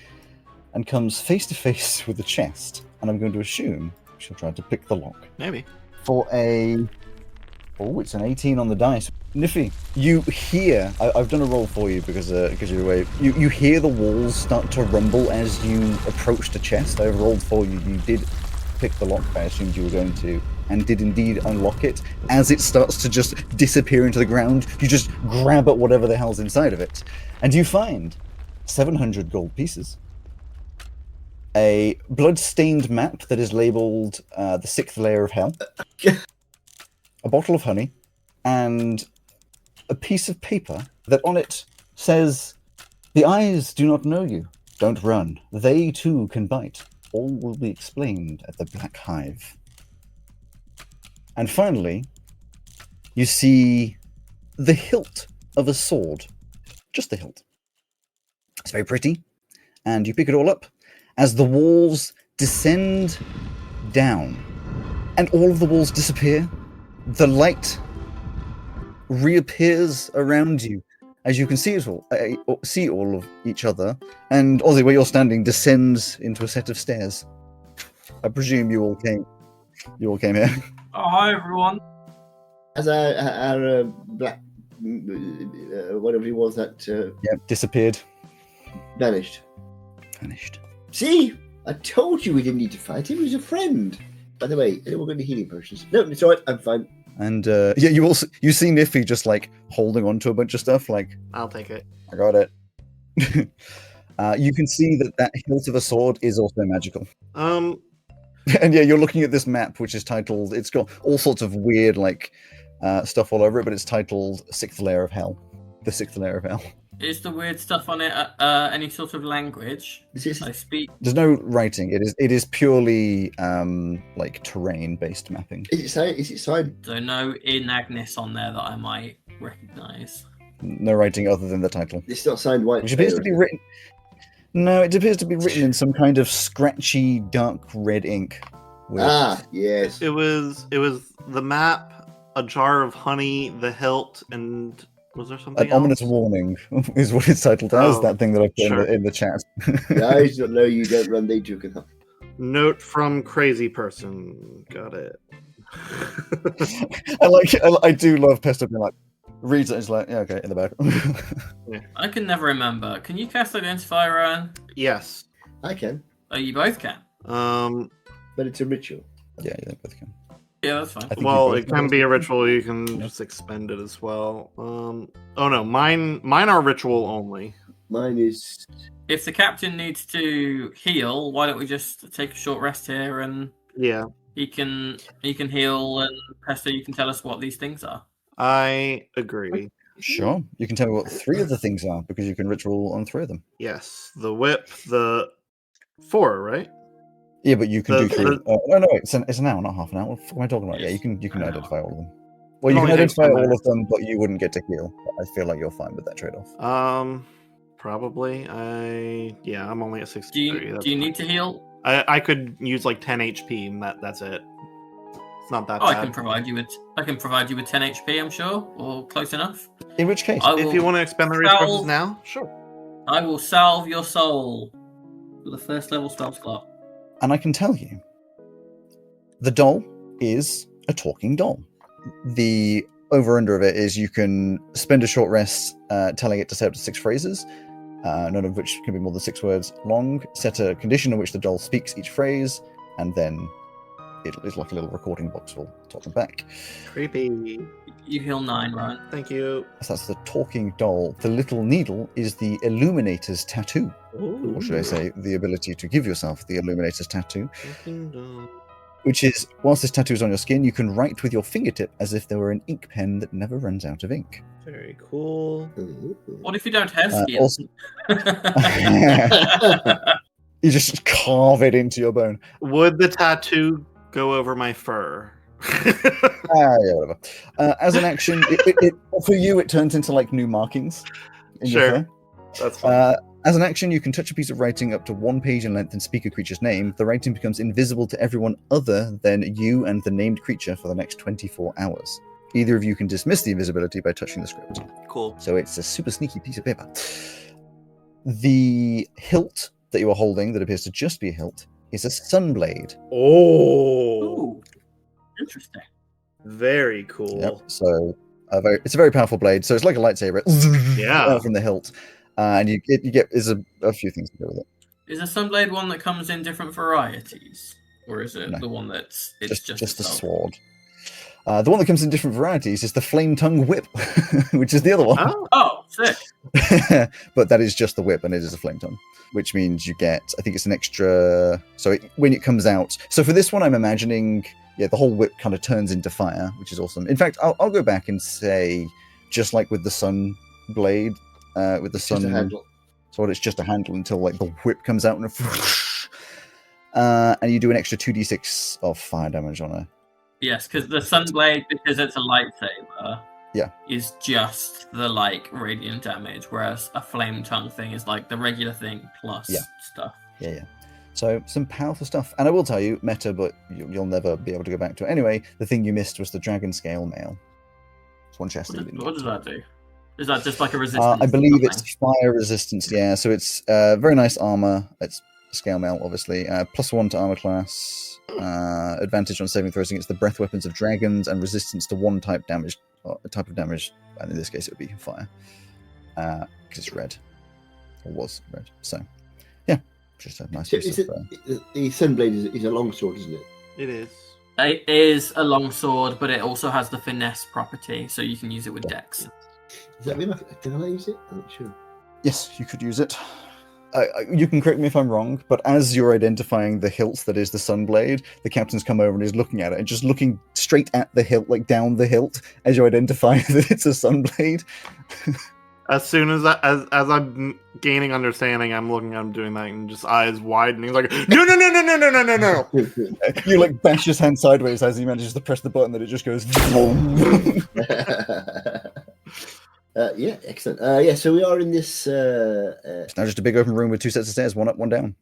and comes face to face with the chest, and I'm going to assume she'll try to pick the lock. Maybe. For a... Oh, it's an 18 on the dice. Niffy, you hear... I've done a roll for you because you're away. You hear the walls start to rumble as you approach the chest. I rolled for you. You did pick the lock, I assumed you were going to, and did indeed unlock it. As it starts to just disappear into the ground, you just grab at whatever the hell's inside of it. And you find 700 gold pieces. A blood-stained map that is labelled the 6th layer of hell. A bottle of honey. And a piece of paper that on it says, "The eyes do not know you. Don't run. They too can bite. All will be explained at the Black Hive." And finally, you see the hilt of a sword. Just the hilt. It's very pretty. And you pick it all up as the walls descend down. And all of the walls disappear. The light reappears around you as you can see all of each other. And Ozzy, where you're standing, descends into a set of stairs. I presume you all came here. Oh, hi, everyone. As our black, whatever he was, that disappeared. Vanished. See? I told you we didn't need to fight him. He was a friend. By the way, anyone got any healing potions? No, it's alright. I'm fine. And you see Niffy just like holding on to a bunch of stuff. Like, I'll take it. I got it. You can see that hilt of a sword is also magical. And yeah, you're looking at this map, which is titled. It's got all sorts of weird stuff all over it, but it's titled 6th Layer of Hell. The 6th Layer of Hell. Is the weird stuff on it any sort of language? I speak. There's no writing. It is purely terrain-based mapping. Is it signed? So no Inagnis on there that I might recognise. No writing other than the title. It's not signed white. Which appears to be written. No, it appears to be written in some kind of scratchy, dark red ink. Yes. It was the map, a jar of honey, the hilt, and was there something else? An ominous warning is what it's titled as. That thing that I put in the chat. The eyes don't know you, don't run, they too can help. Note from crazy person. Got it. I do love Pesto being like, reads it, it's like, yeah, okay, in the back. Yeah. I can never remember. Can you cast Identify, Ryan? Yes. I can. Oh, you both can? But it's a ritual. Yeah, you both can. Yeah, that's fine. Well, it can be a ritual. You can just expend it as well. Oh no, mine are ritual only. Mine is... If the captain needs to heal, why don't we just take a short rest here and... Yeah. He can heal, and Pesto, you can tell us what these things are. I agree. Sure. You can tell me what 3 of the things are, because you can ritual on 3 of them. Yes. The whip, the 4, right? Yeah, but you can do 3. No, it's an hour, not half an hour. What am I talking about? Yeah, you can identify all of them. Well, you can identify all of them, but you wouldn't get to heal. I feel like you're fine with that trade-off. Probably. I'm only at 63. Do you need to heal? I could use like 10 HP, and that's it. It's not that bad. I can provide you with 10 HP, I'm sure, or close enough. In which case, if you want to expend the resources now, sure. I will salve your soul with a 1st level spell slot. And I can tell you, the doll is a talking doll. The over-under of it is you can spend a short rest telling it to say up to 6 phrases, none of which can be more than 6 words long, set a condition in which the doll speaks each phrase, and then it is like a little recording box for top and back. Creepy. You heal 9, right? Thank you. So that's the talking doll. The little needle is the Illuminator's tattoo. Ooh. Or should I say, the ability to give yourself the Illuminator's tattoo. Talking doll. Which is, whilst this tattoo is on your skin, you can write with your fingertip as if there were an ink pen that never runs out of ink. Very cool. What if you don't have skin? Also, you just carve it into your bone. Would the tattoo go over my fur? Yeah, whatever. As an action, for you, it turns into like new markings. In your fur. That's fine. As an action, you can touch a piece of writing up to 1 page in length and speak a creature's name. The writing becomes invisible to everyone other than you and the named creature for the next 24 hours. Either of you can dismiss the invisibility by touching the script. Cool. So it's a super sneaky piece of paper. The hilt that you are holding, that appears to just be a hilt, is a sunblade. Oh. Ooh, interesting. Very cool. Yep. So it's a very powerful blade. So it's like a lightsaber. Yeah. From the hilt. And you get there's a few things to do with it. Is a sunblade one that comes in different varieties, or is it No. the one that's just a sword? The one that comes in different varieties is the flame tongue whip, which is the other one. Oh, sick! But that is just the whip, and it is a flame tongue, which means you get, I think it's an extra. So when it comes out, so for this one, I'm imagining, the whole whip kind of turns into fire, which is awesome. In fact, I'll go back and say, just like with the sun blade. With the sun sword, it's just a handle until like the whip comes out and you do an extra 2d6 of fire damage on her. Yes, because the sunblade, because it's a lightsaber, is just the like radiant damage, whereas a flame tongue thing is like the regular thing plus stuff. Yeah. So some powerful stuff, and I will tell you, meta, but you'll never be able to go back to it anyway. The thing you missed was the dragon scale mail. It's one chest. What does that do? Is that just like a resistance? I believe it's fire resistance, yeah. So it's very nice armor. It's scale mail, obviously. +1 to armor class. Advantage on saving throws against the breath weapons of dragons, and resistance to one type of damage. And in this case, it would be fire. Because it's red. Or was red. So, yeah. Just a nice piece of... The sunblade is a longsword, isn't it? It is. It is a longsword, but it also has the finesse property, so you can use it with dex. Does that mean can I use it? I'm not sure. Yes, you could use it. You can correct me if I'm wrong, but as you're identifying the hilt that is the sunblade, the captain's come over and is looking at it and just looking straight at the hilt, like down the hilt, as you identify that it's a sunblade. As soon as I'm gaining understanding, I'm doing that, and just eyes widening, like no. You like bash his hand sideways as he manages to press the button that it just goes. Yeah, excellent. So we are in this. It's now just a big open room with 2 sets of stairs, one up, one down.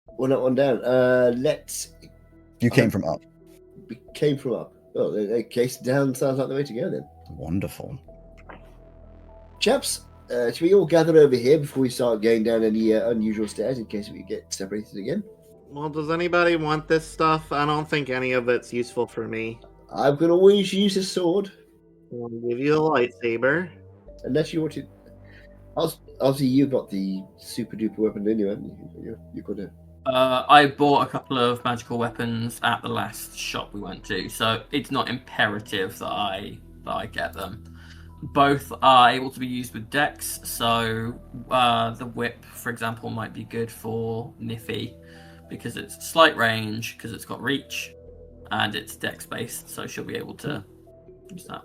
One up, one down. You came from up. We came from up. Well, okay, so down sounds like the way to go then. Wonderful. Chaps, should we all gather over here before we start going down any unusual stairs in case we get separated again? Well, does anybody want this stuff? I don't think any of it's useful for me. I'm going to always use a sword. I'll give you a lightsaber. Unless you want to... Obviously, you got the super duper weapon anyway. You got it. I bought a couple of magical weapons at the last shop we went to, so it's not imperative that I get them. Both are able to be used with dex, so the whip, for example, might be good for Niffy because it's slight range, because it's got reach, and it's dex based, so she'll be able to use that.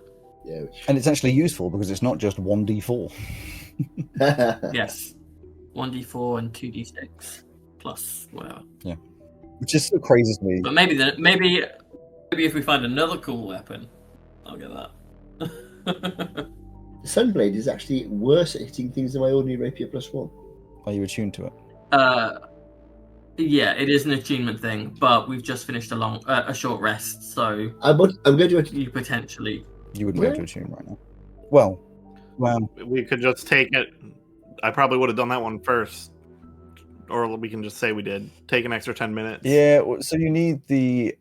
Yeah, and it's actually useful because it's not just 1d4. Yes, 1d4 and 2d6 plus whatever. Yeah, which is so crazy to me. But maybe if we find another cool weapon, I'll get that. The Sunblade is actually worse at hitting things than my ordinary rapier +1. Are you attuned to it? Yeah, it is an attunement thing, but we've just finished a short rest, so I'm going to you potentially. You wouldn't be able to attune right now. Well, we could just take it. I probably would have done that one first, or we can just say we did. Take an extra 10 minutes. Yeah. So you need the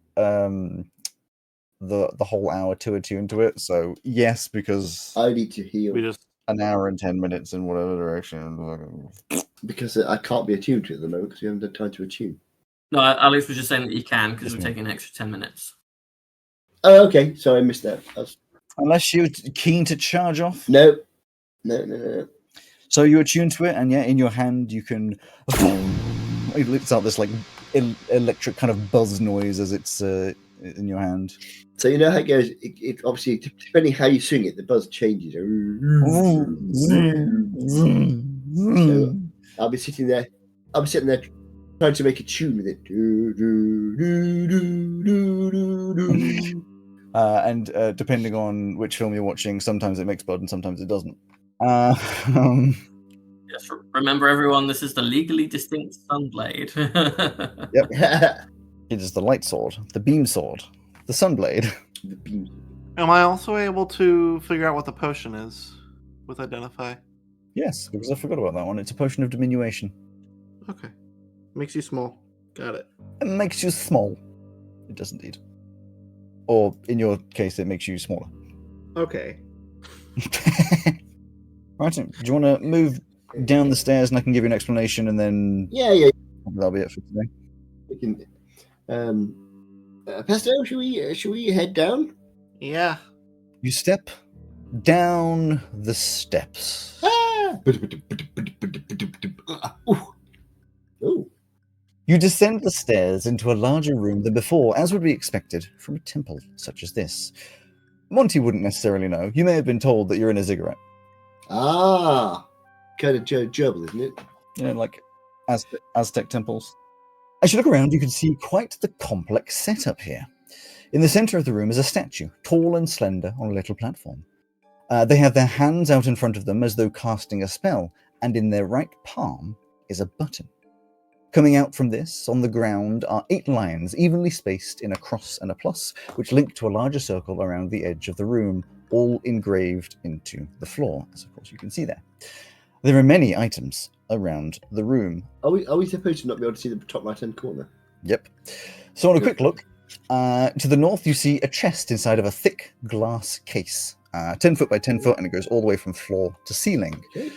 whole hour to attune to it. So yes, because I need to heal. We just an hour and 10 minutes in whatever direction. Because I can't be attuned to it at the moment because we haven't had time to attune. No, Alex was just saying that you can because Yes, we're taking an extra 10 minutes. Oh, okay. Sorry, I missed that. Unless you're keen to charge off. No. So you attune to it, and yeah, in your hand you can. It lets out this like electric kind of buzz noise as it's in your hand. So you know how it goes. It obviously, depending how you swing it, the buzz changes. So I'll be sitting there trying to make a tune with it. And depending on which film you're watching, sometimes it makes bud and sometimes it doesn't. Yes, remember everyone, this is the legally distinct Sunblade. Yep. It is the light sword, the beam sword, the sunblade. The beam. Am I also able to figure out what the potion is with Identify? Yes, because I forgot about that one. It's a potion of diminution. Okay. Makes you small. Got it. It makes you small. It does indeed. Or, in your case, it makes you smaller. Okay. Right, do you want to move down the stairs and I can give you an explanation and then... Yeah. That'll be it for today. We can. Pesto, should we head down? Yeah. You step down the steps. Ah! Oh. You descend the stairs into a larger room than before, as would be expected from a temple such as this. Monty wouldn't necessarily know. You may have been told that you're in a ziggurat. Ah, kind of gerbil, isn't it? You know, like Aztec temples. As you look around, you can see quite the complex setup here. In the center of the room is a statue, tall and slender, on a little platform. They have their hands out in front of them as though casting a spell, and in their right palm is a button. Coming out from this, on the ground, are 8 lines, evenly spaced in a cross and a plus, which link to a larger circle around the edge of the room, all engraved into the floor, as of course you can see there. There are many items around the room. Are we supposed to not be able to see the top right-hand corner? Yep. So on a quick look, to the north you see a chest inside of a thick glass case, 10 foot by 10 foot, and it goes all the way from floor to ceiling. Okay.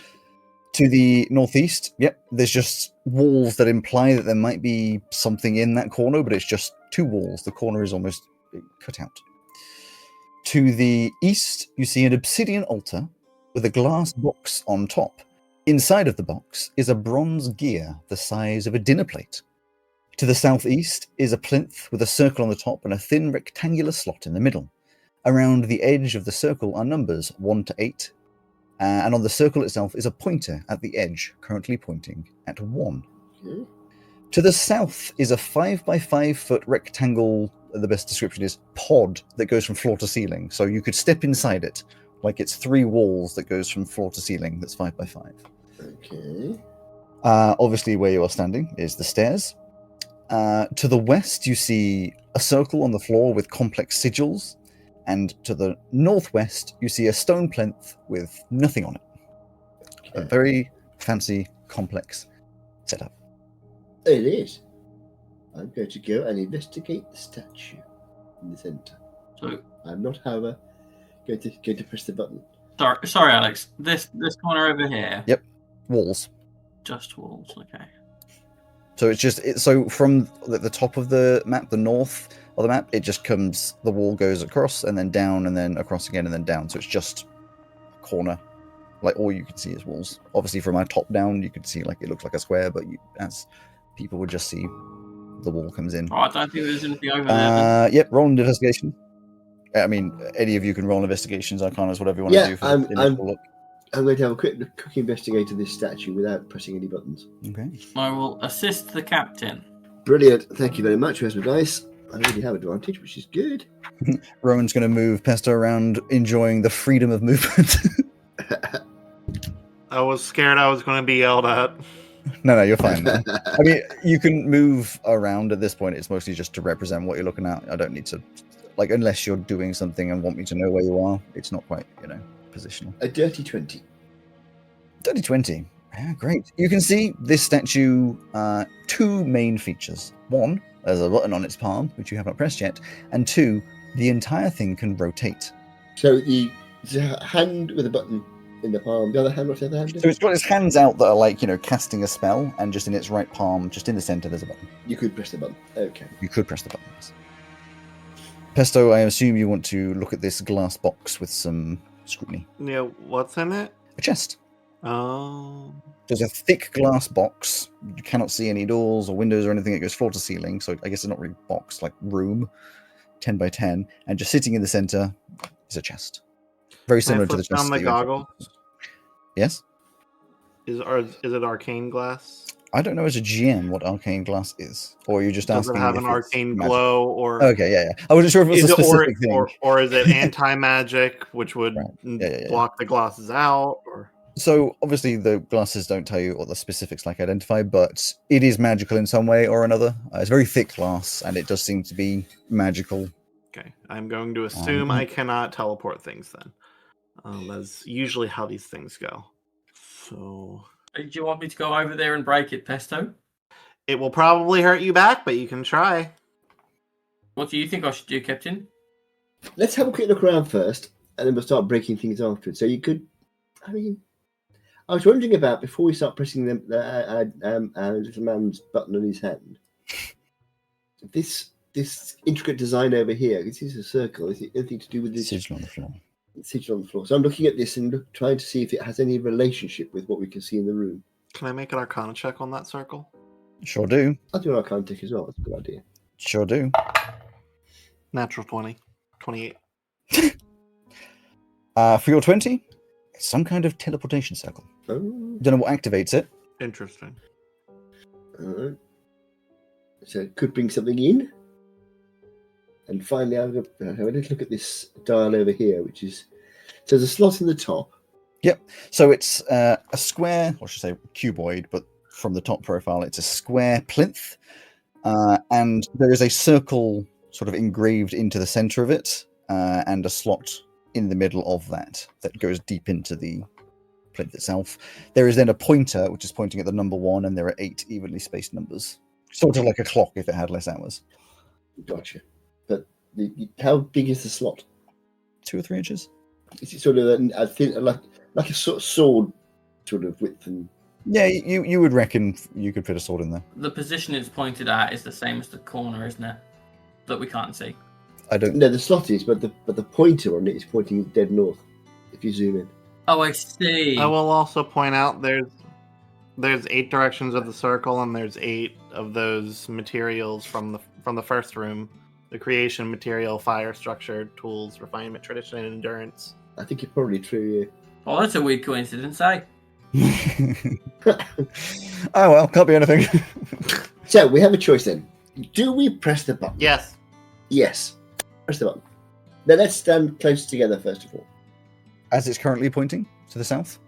To the northeast, yep, there's just walls that imply that there might be something in that corner, but it's just 2 walls. The corner is almost cut out. To the east, you see an obsidian altar with a glass box on top. Inside of the box is a bronze gear the size of a dinner plate. To the southeast is a plinth with a circle on the top and a thin rectangular slot in the middle. Around the edge of the circle are numbers 1 to 8, and on the circle itself is a pointer at the edge, currently pointing at 1. Okay. To the south is a 5 by 5 foot rectangle, the best description is pod, that goes from floor to ceiling. So you could step inside it, like it's 3 walls that goes from floor to ceiling, that's 5 by 5. Okay. Obviously where you are standing is the stairs. To the west you see a circle on the floor with complex sigils, and to the northwest you see a stone plinth with nothing on it. A very fancy, complex setup. It is. I'm going to go and investigate the statue in the center. So, I'm not, however, going to press the button. sorry, Alex. This corner over here. Yep, walls. Just walls. Okay. So it's just so from the top of the map, the north of the map, it just comes. The wall goes across and then down and then across again and then down. So it's just a corner. Like all you can see is walls. Obviously, from our top down, you could see like it looks like a square, but as people would just see, the wall comes in. Oh, I don't think there's anything over there. Yep, roll an investigation. I mean, any of you can roll investigations, arcanas, whatever you want to do. For the initial look. I'm going to have a quick investigate of this statue without pressing any buttons. Okay. I will assist the captain. Brilliant. Thank you very much, Where's my dice? I already have advantage, which is good. Rowan's going to move Pesto around, enjoying the freedom of movement. I was scared I was going to be yelled at. No, you're fine. I mean, you can move around at this point. It's mostly just to represent what you're looking at. I don't need to, like, unless you're doing something and want me to know where you are. It's not quite, positional. A dirty 20. Dirty 20. Yeah, great. You can see this statue, 2 main features. 1, there's a button on its palm, which you haven't pressed yet. And 2, the entire thing can rotate. So the hand with a button in the palm. The other hand, what's the other hand? So it's got its hands out that are like, casting a spell, and just in its right palm, just in the center, there's a button. You could press the button. Okay. You could press the button. Yes. Pesto, I assume you want to look at this glass box with some scrutiny. Yeah, what's in it? A chest. Oh. There's a thick glass box. You cannot see any doors or windows or anything. It goes floor to ceiling, so I guess it's not really box, like room, 10 by 10. And just sitting in the center is a chest. Very Can I similar to the flip chest. down the goggles? Yes? Is it arcane glass? I don't know as a GM what arcane glass is. Or you're just Does asking it have if an it's arcane magic. glow or Okay, yeah. I wasn't sure if it was a specific thing. Or is it anti-magic, which would Yeah. block the glasses out? Or So obviously the glasses don't tell you what the specifics like identify, but it is magical in some way or another. It's very thick glass, and it does seem to be magical. okay, I'm going to assume I cannot teleport things then. That's usually how these things go. So Do you want me to go over there and break it, Pesto? it will probably hurt you back, but you can try. What do you think I should do, Captain? Let's have a quick look around first, and then we'll start breaking things afterwards. So you could, I was wondering about, before we start pressing the little man's button on his hand, this intricate design over here. This is a circle. Is it anything to do with this? Sigil on the floor. Sigil on the floor. So I'm looking at this and trying to see if it has any relationship with what we can see in the room. Can I make an Arcana check on that circle? Sure do. I'll do an Arcana check as well. That's a good idea. Sure do. Natural 20. 28. For your 20, it's some kind of teleportation circle. Oh, Don't know what activates it. Interesting. alright. So it could bring something in. And finally, I'll have a little look at this dial over here, which is... So there's a slot in the top. So it's a square, or should I say cuboid, but from the top profile, it's a square plinth. And there is a circle sort of engraved into the center of it, and a slot in the middle of that goes deep into the plinth itself. There is then a pointer, which is pointing at the number 1, and there are 8 evenly spaced numbers. Sort of like a clock if it had less hours. Gotcha. But how big is the slot? 2 or 3 inches? Is it sort of like a sort of sword sort of width? And Yeah, you would reckon you could fit a sword in there. The position it's pointed at is the same as the corner, isn't it? That we can't see. I don't. No, the slot is, but the pointer on it is pointing dead north. If you zoom in. Oh, I see. I will also point out there's 8 directions of the circle, and there's 8 of those materials from the first room: the creation, material, fire, structure, tools, refinement, tradition, and endurance. I think it's probably true. Well, that's a weird coincidence, eh? Oh well, can't be anything. So we have a choice then. Do we press the button? Yes. Yes. Press the button. Now let's stand close together first of all. As it's currently pointing to the south.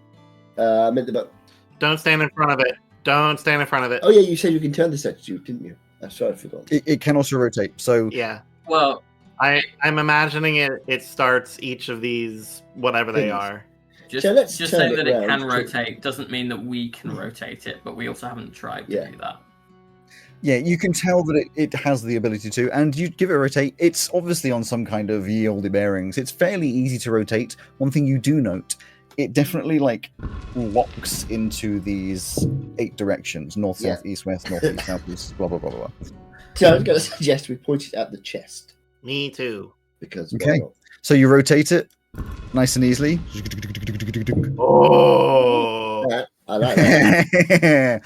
I meant the button. Don't stand in front of it. Don't stand in front of it. Oh yeah, you said you can turn this attitude, didn't you? I'm sorry, I forgot. It can also rotate. So Yeah. Well, I'm imagining it starts each of these, whatever they Things. are. just So let's just turn saying it that it round can to- rotate doesn't mean that we can rotate it, but we also haven't tried to Yeah. do that. yeah, you can tell that it has the ability to, and you give it a rotate. It's obviously on some kind of ye olde bearings. It's fairly easy to rotate. One thing you do note, it definitely locks into these 8 directions: north, Yeah. south, east, west, north, east, south, east, blah blah blah blah. So I was going to suggest we point it at the chest Me too. because Okay. why not? So you rotate it nice and easily. Oh. I like that.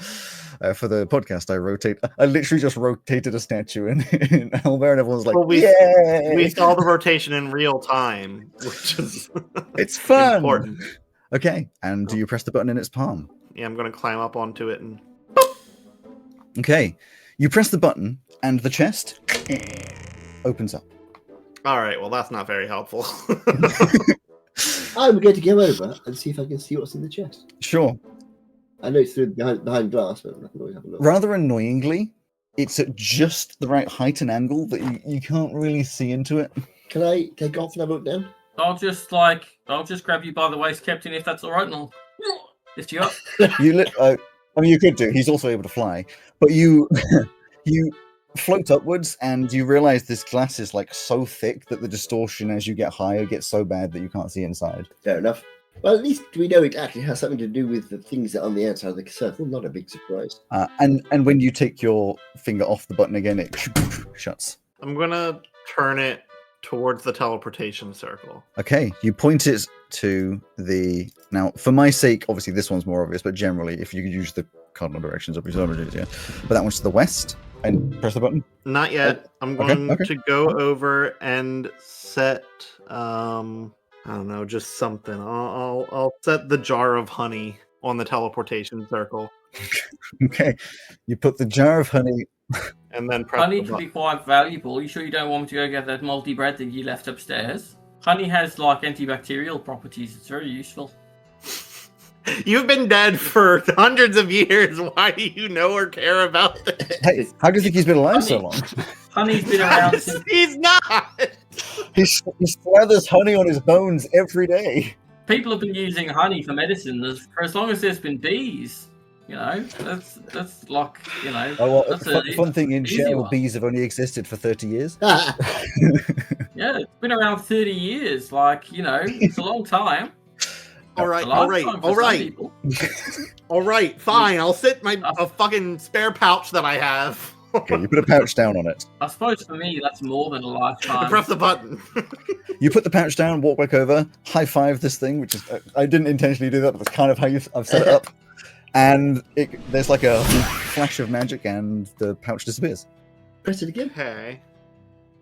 For the podcast, I literally just rotated a statue in Elmer, and everyone's like, Well, we "Yay!" saw the rotation in real time, which is It's fun. important. Okay, and do you press the button in its palm? Yeah, I'm going to climb up onto it and Okay, you press the button, and the chest opens up. all right. Well, that's not very helpful. I'm going to go over and see if I can see what's in the chest. Sure. I know it's through behind glass, but I can always have a look. Rather annoyingly, it's at just the right height and angle that you can't really see into it. Can I take off and have a look down? I'll just grab you by the waist, Captain, if that's all right, and I'll lift you up. You could do. He's also able to fly, but you float upwards, and you realize this glass is so thick that the distortion as you get higher gets so bad that you can't see inside. Fair enough. Well, at least we know it actually has something to do with the things that are on the outside of the circle. Not a big surprise. And when you take your finger off the button again, it shuts. I'm gonna turn it towards the teleportation circle. Okay, you point it to the... Now, for my sake, obviously this one's more obvious, but generally, if you could use the cardinal directions of your yeah. But that one's to the west, and press the button. Not yet. I'm going to go over and set, I don't know, just something. I'll set the jar of honey on the teleportation circle. Okay, you put the jar of honey... And then press honey the can button. be quite valuable. You sure you don't want me to go get that multi bread that you left upstairs? Honey has like antibacterial properties. It's very useful. You've been dead for hundreds of years. Why do you know or care about this? Hey, how do you think he's been alive so long? Honey's been around since... He's not! He slathers honey on his bones every day. People have been using honey for medicine for as long as there's been bees. You know, that's like, you know... Oh, well, that's the fun thing in shell, one. bees have only existed for 30 years. Yeah, it's been around 30 years. Like, you know, it's a long time. All right, fine. I'll sit a fucking spare pouch that I have. Okay, you put a pouch down on it. I suppose for me, that's more than a lifetime. Press the button. You put the pouch down, walk back over, high five this thing, which is... I didn't intentionally do that, but that's kind of how I've set it up. And there's like a flash of magic and the pouch disappears. Press it again. Okay.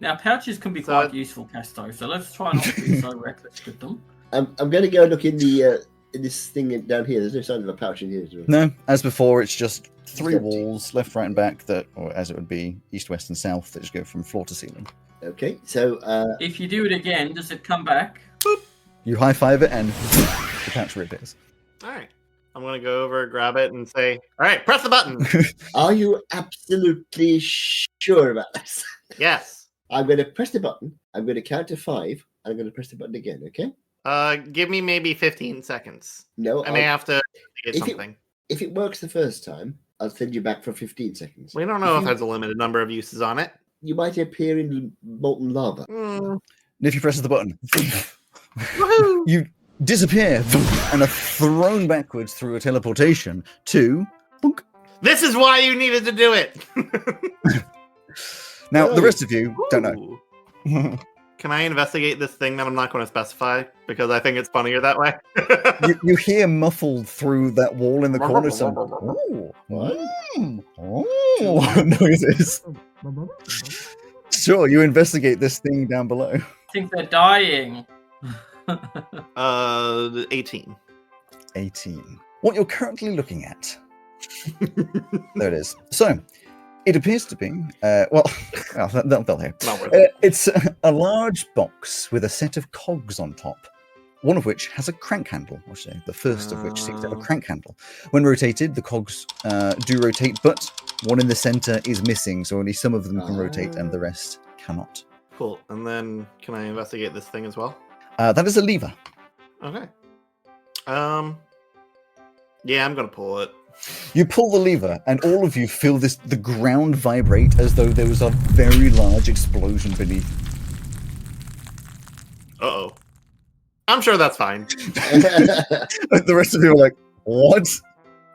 Now, pouches can be quite useful, Casto, so let's try not to be so reckless with them. I'm going to go look in the in this thing down here. There's no sign of a pouch in here. No, as before, it's just three walls, left, right, and back, that, or as it would be, east, west, and south, that just go from floor to ceiling. Okay, so... if you do it again, does it come back? Boop. You high five it, and the pouch reappears. All right. I'm going to go over, grab it, and say, all right, press the button. Are you absolutely sure about this? Yes. I'm going to press the button. I'm going to count to 5. And I'm going to press the button again, okay? Give me maybe 15 seconds. No, I may have to get something. If it works the first time, I'll send you back for 15 seconds. We don't know if there's a limited number of uses on it. You might appear in molten lava. And if you press the button, you disappear and are thrown backwards through a teleportation to... Boink. This is why you needed to do it! Now, the rest of you don't know. Can I investigate this thing that I'm not going to specify? Because I think it's funnier that way. you hear muffled through that wall in the corner some noises. Sure, you investigate this thing down below. I think they're dying. 18. 18. What you're currently looking at. There it is. So, it appears to be, they'll hear. It's a large box with a set of cogs on top, one of which has a crank handle, or say the first of which seems to have a crank handle. When rotated, the cogs do rotate, but one in the center is missing, so only some of them can rotate and the rest cannot. Cool. And then, can I investigate this thing as well? That is a lever. Okay. Yeah, I'm gonna pull it. You pull the lever, and all of you feel the ground vibrate as though there was a very large explosion beneath. Uh-oh. I'm sure that's fine. The rest of you are like, what?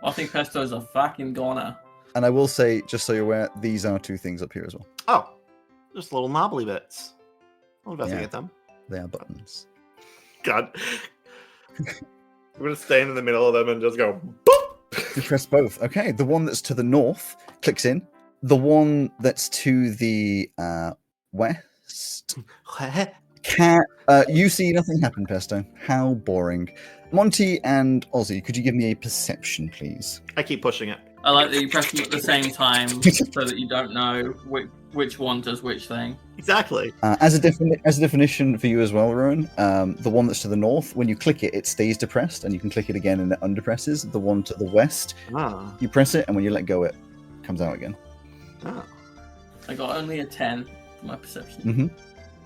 I think Pesto's a fucking goner. And I will say, just so you're aware, these are two things up here as well. Oh, just little knobbly bits. I'll investigate them. They are buttons. God. I'm going to stand in the middle of them and just go, boop! You press both. Okay, the one that's to the north clicks in. The one that's to the west... you see nothing happen, Pesto. How boring. Monty and Ozzy, could you give me a perception, please? I keep pushing it. I like that you press them at the same time so that you don't know which one does which thing. Exactly. As a definition for you as well, Rowan, the one that's to the north, when you click it, it stays depressed, and you can click it again and it underpresses. The one to the west, you press it, and when you let go, it comes out again. Oh. I got only a 10 for my perception. Mm-hmm.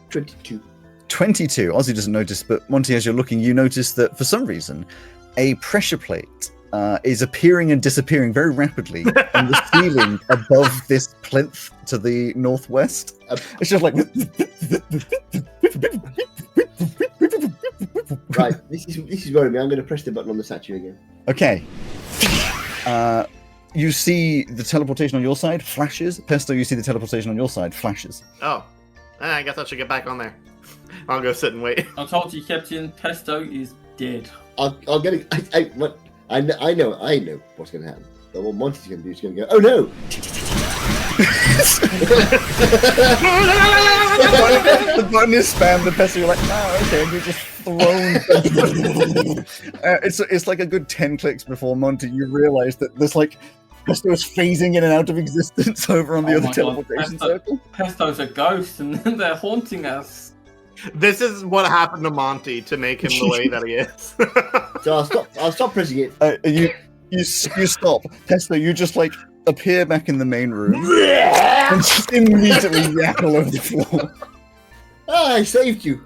22. 22. Ozzy doesn't notice, but Monty, as you're looking, you notice that for some reason, a pressure plate is appearing and disappearing very rapidly on the ceiling above this plinth to the northwest. It's just like... Right, this is worrying me. I'm going to press the button on the statue again. Okay. You see the teleportation on your side flashes. Pesto, you see the teleportation on your side flashes. Oh, I guess I should get back on there. I'll go sit and wait. I told you, Captain, Pesto is dead. I'll get it. I know what's going to happen. But what Monty's going to do is going to go, oh no! The button is spammed, the Pesto, you're like, oh, okay, and you're just thrown. It's like a good 10 clicks before Monty, you realise that there's like Pesto is phasing in and out of existence over on the other teleportation circle. Pesto's a ghost and they're haunting us. This is what happened to Monty to make him the way that he is. So I'll stop pressing it. You stop. Pesto, you just like appear back in the main room and just immediately yak all over the floor. Ah, I saved you.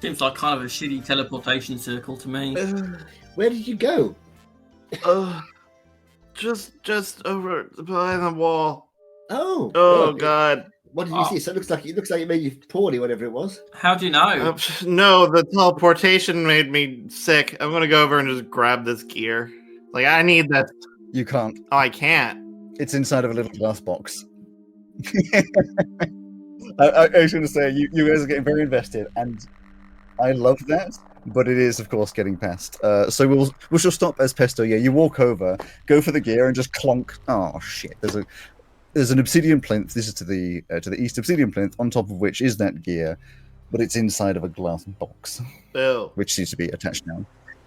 Seems like kind of a shitty teleportation circle to me. Where did you go? Just over behind the wall. Oh. Oh God. What did you see? So it looks like it made you poorly, whatever it was. How do you know? No, the teleportation made me sick. I'm gonna go over and just grab this gear. Like, I need this. You can't. Oh, I can't. It's inside of a little glass box. I was going to say, you guys are getting very invested, and I love that, but it is, of course, getting past. So we shall stop as Pesto. Yeah, you walk over, go for the gear, and just clonk. Oh, shit. There's an obsidian plinth. This is to the east obsidian plinth, on top of which is that gear, but it's inside of a glass box, which seems to be attached now.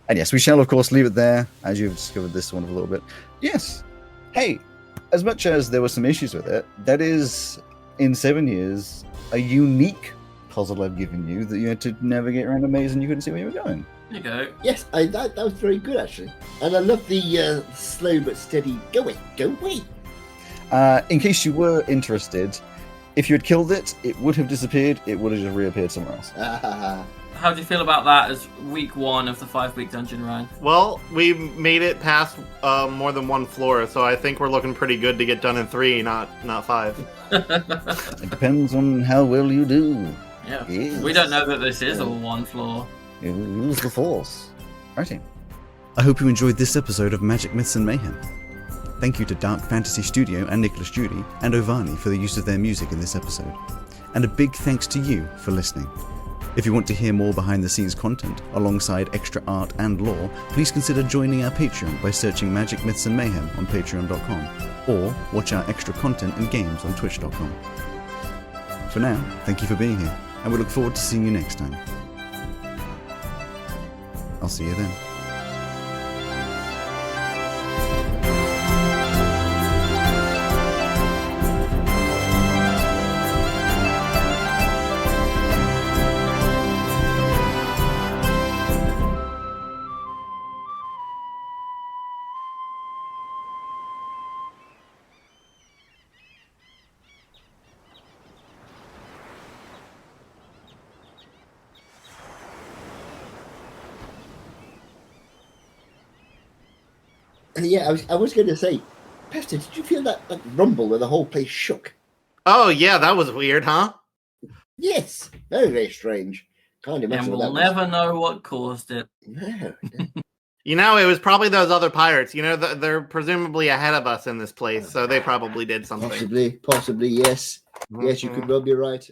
And yes, we shall, of course, leave it there, as you've discovered this one a little bit. Yes. Hey, as much as there were some issues with it, that is, in 7 years, a unique puzzle I've given you that you had to navigate around a maze and you couldn't see where you were going. There you go. Yes, that was very good, actually. And I love the slow but steady go away. In case you were interested, if you had killed it, it would have disappeared. It would have just reappeared somewhere else. How do you feel about that as week 1 of the 5-week dungeon run? Well, we made it past more than one floor, so I think we're looking pretty good to get done in 3, not 5. It depends on how well you do. Yeah. Yes. We don't know that this is all one floor. You use the force. Righty. I hope you enjoyed this episode of Magic, Myths and Mayhem. Thank you to Dark Fantasy Studio and Nicolas Jeudy and Ovani for the use of their music in this episode. And a big thanks to you for listening. If you want to hear more behind-the-scenes content, alongside extra art and lore, please consider joining our Patreon by searching Magic, Myths and Mayhem on patreon.com, or watch our extra content and games on twitch.com. For now, thank you for being here, and we look forward to seeing you next time. I'll see you then. Yeah, I was going to say, Pesto, did you feel that rumble where the whole place shook? Oh, yeah, that was weird, huh? Yes, very, very strange. Can't imagine. And we'll never know what caused it. No. You know, it was probably those other pirates. You know, they're presumably ahead of us in this place, so they probably did something. Possibly, yes. Mm-hmm. Yes, you could well be right.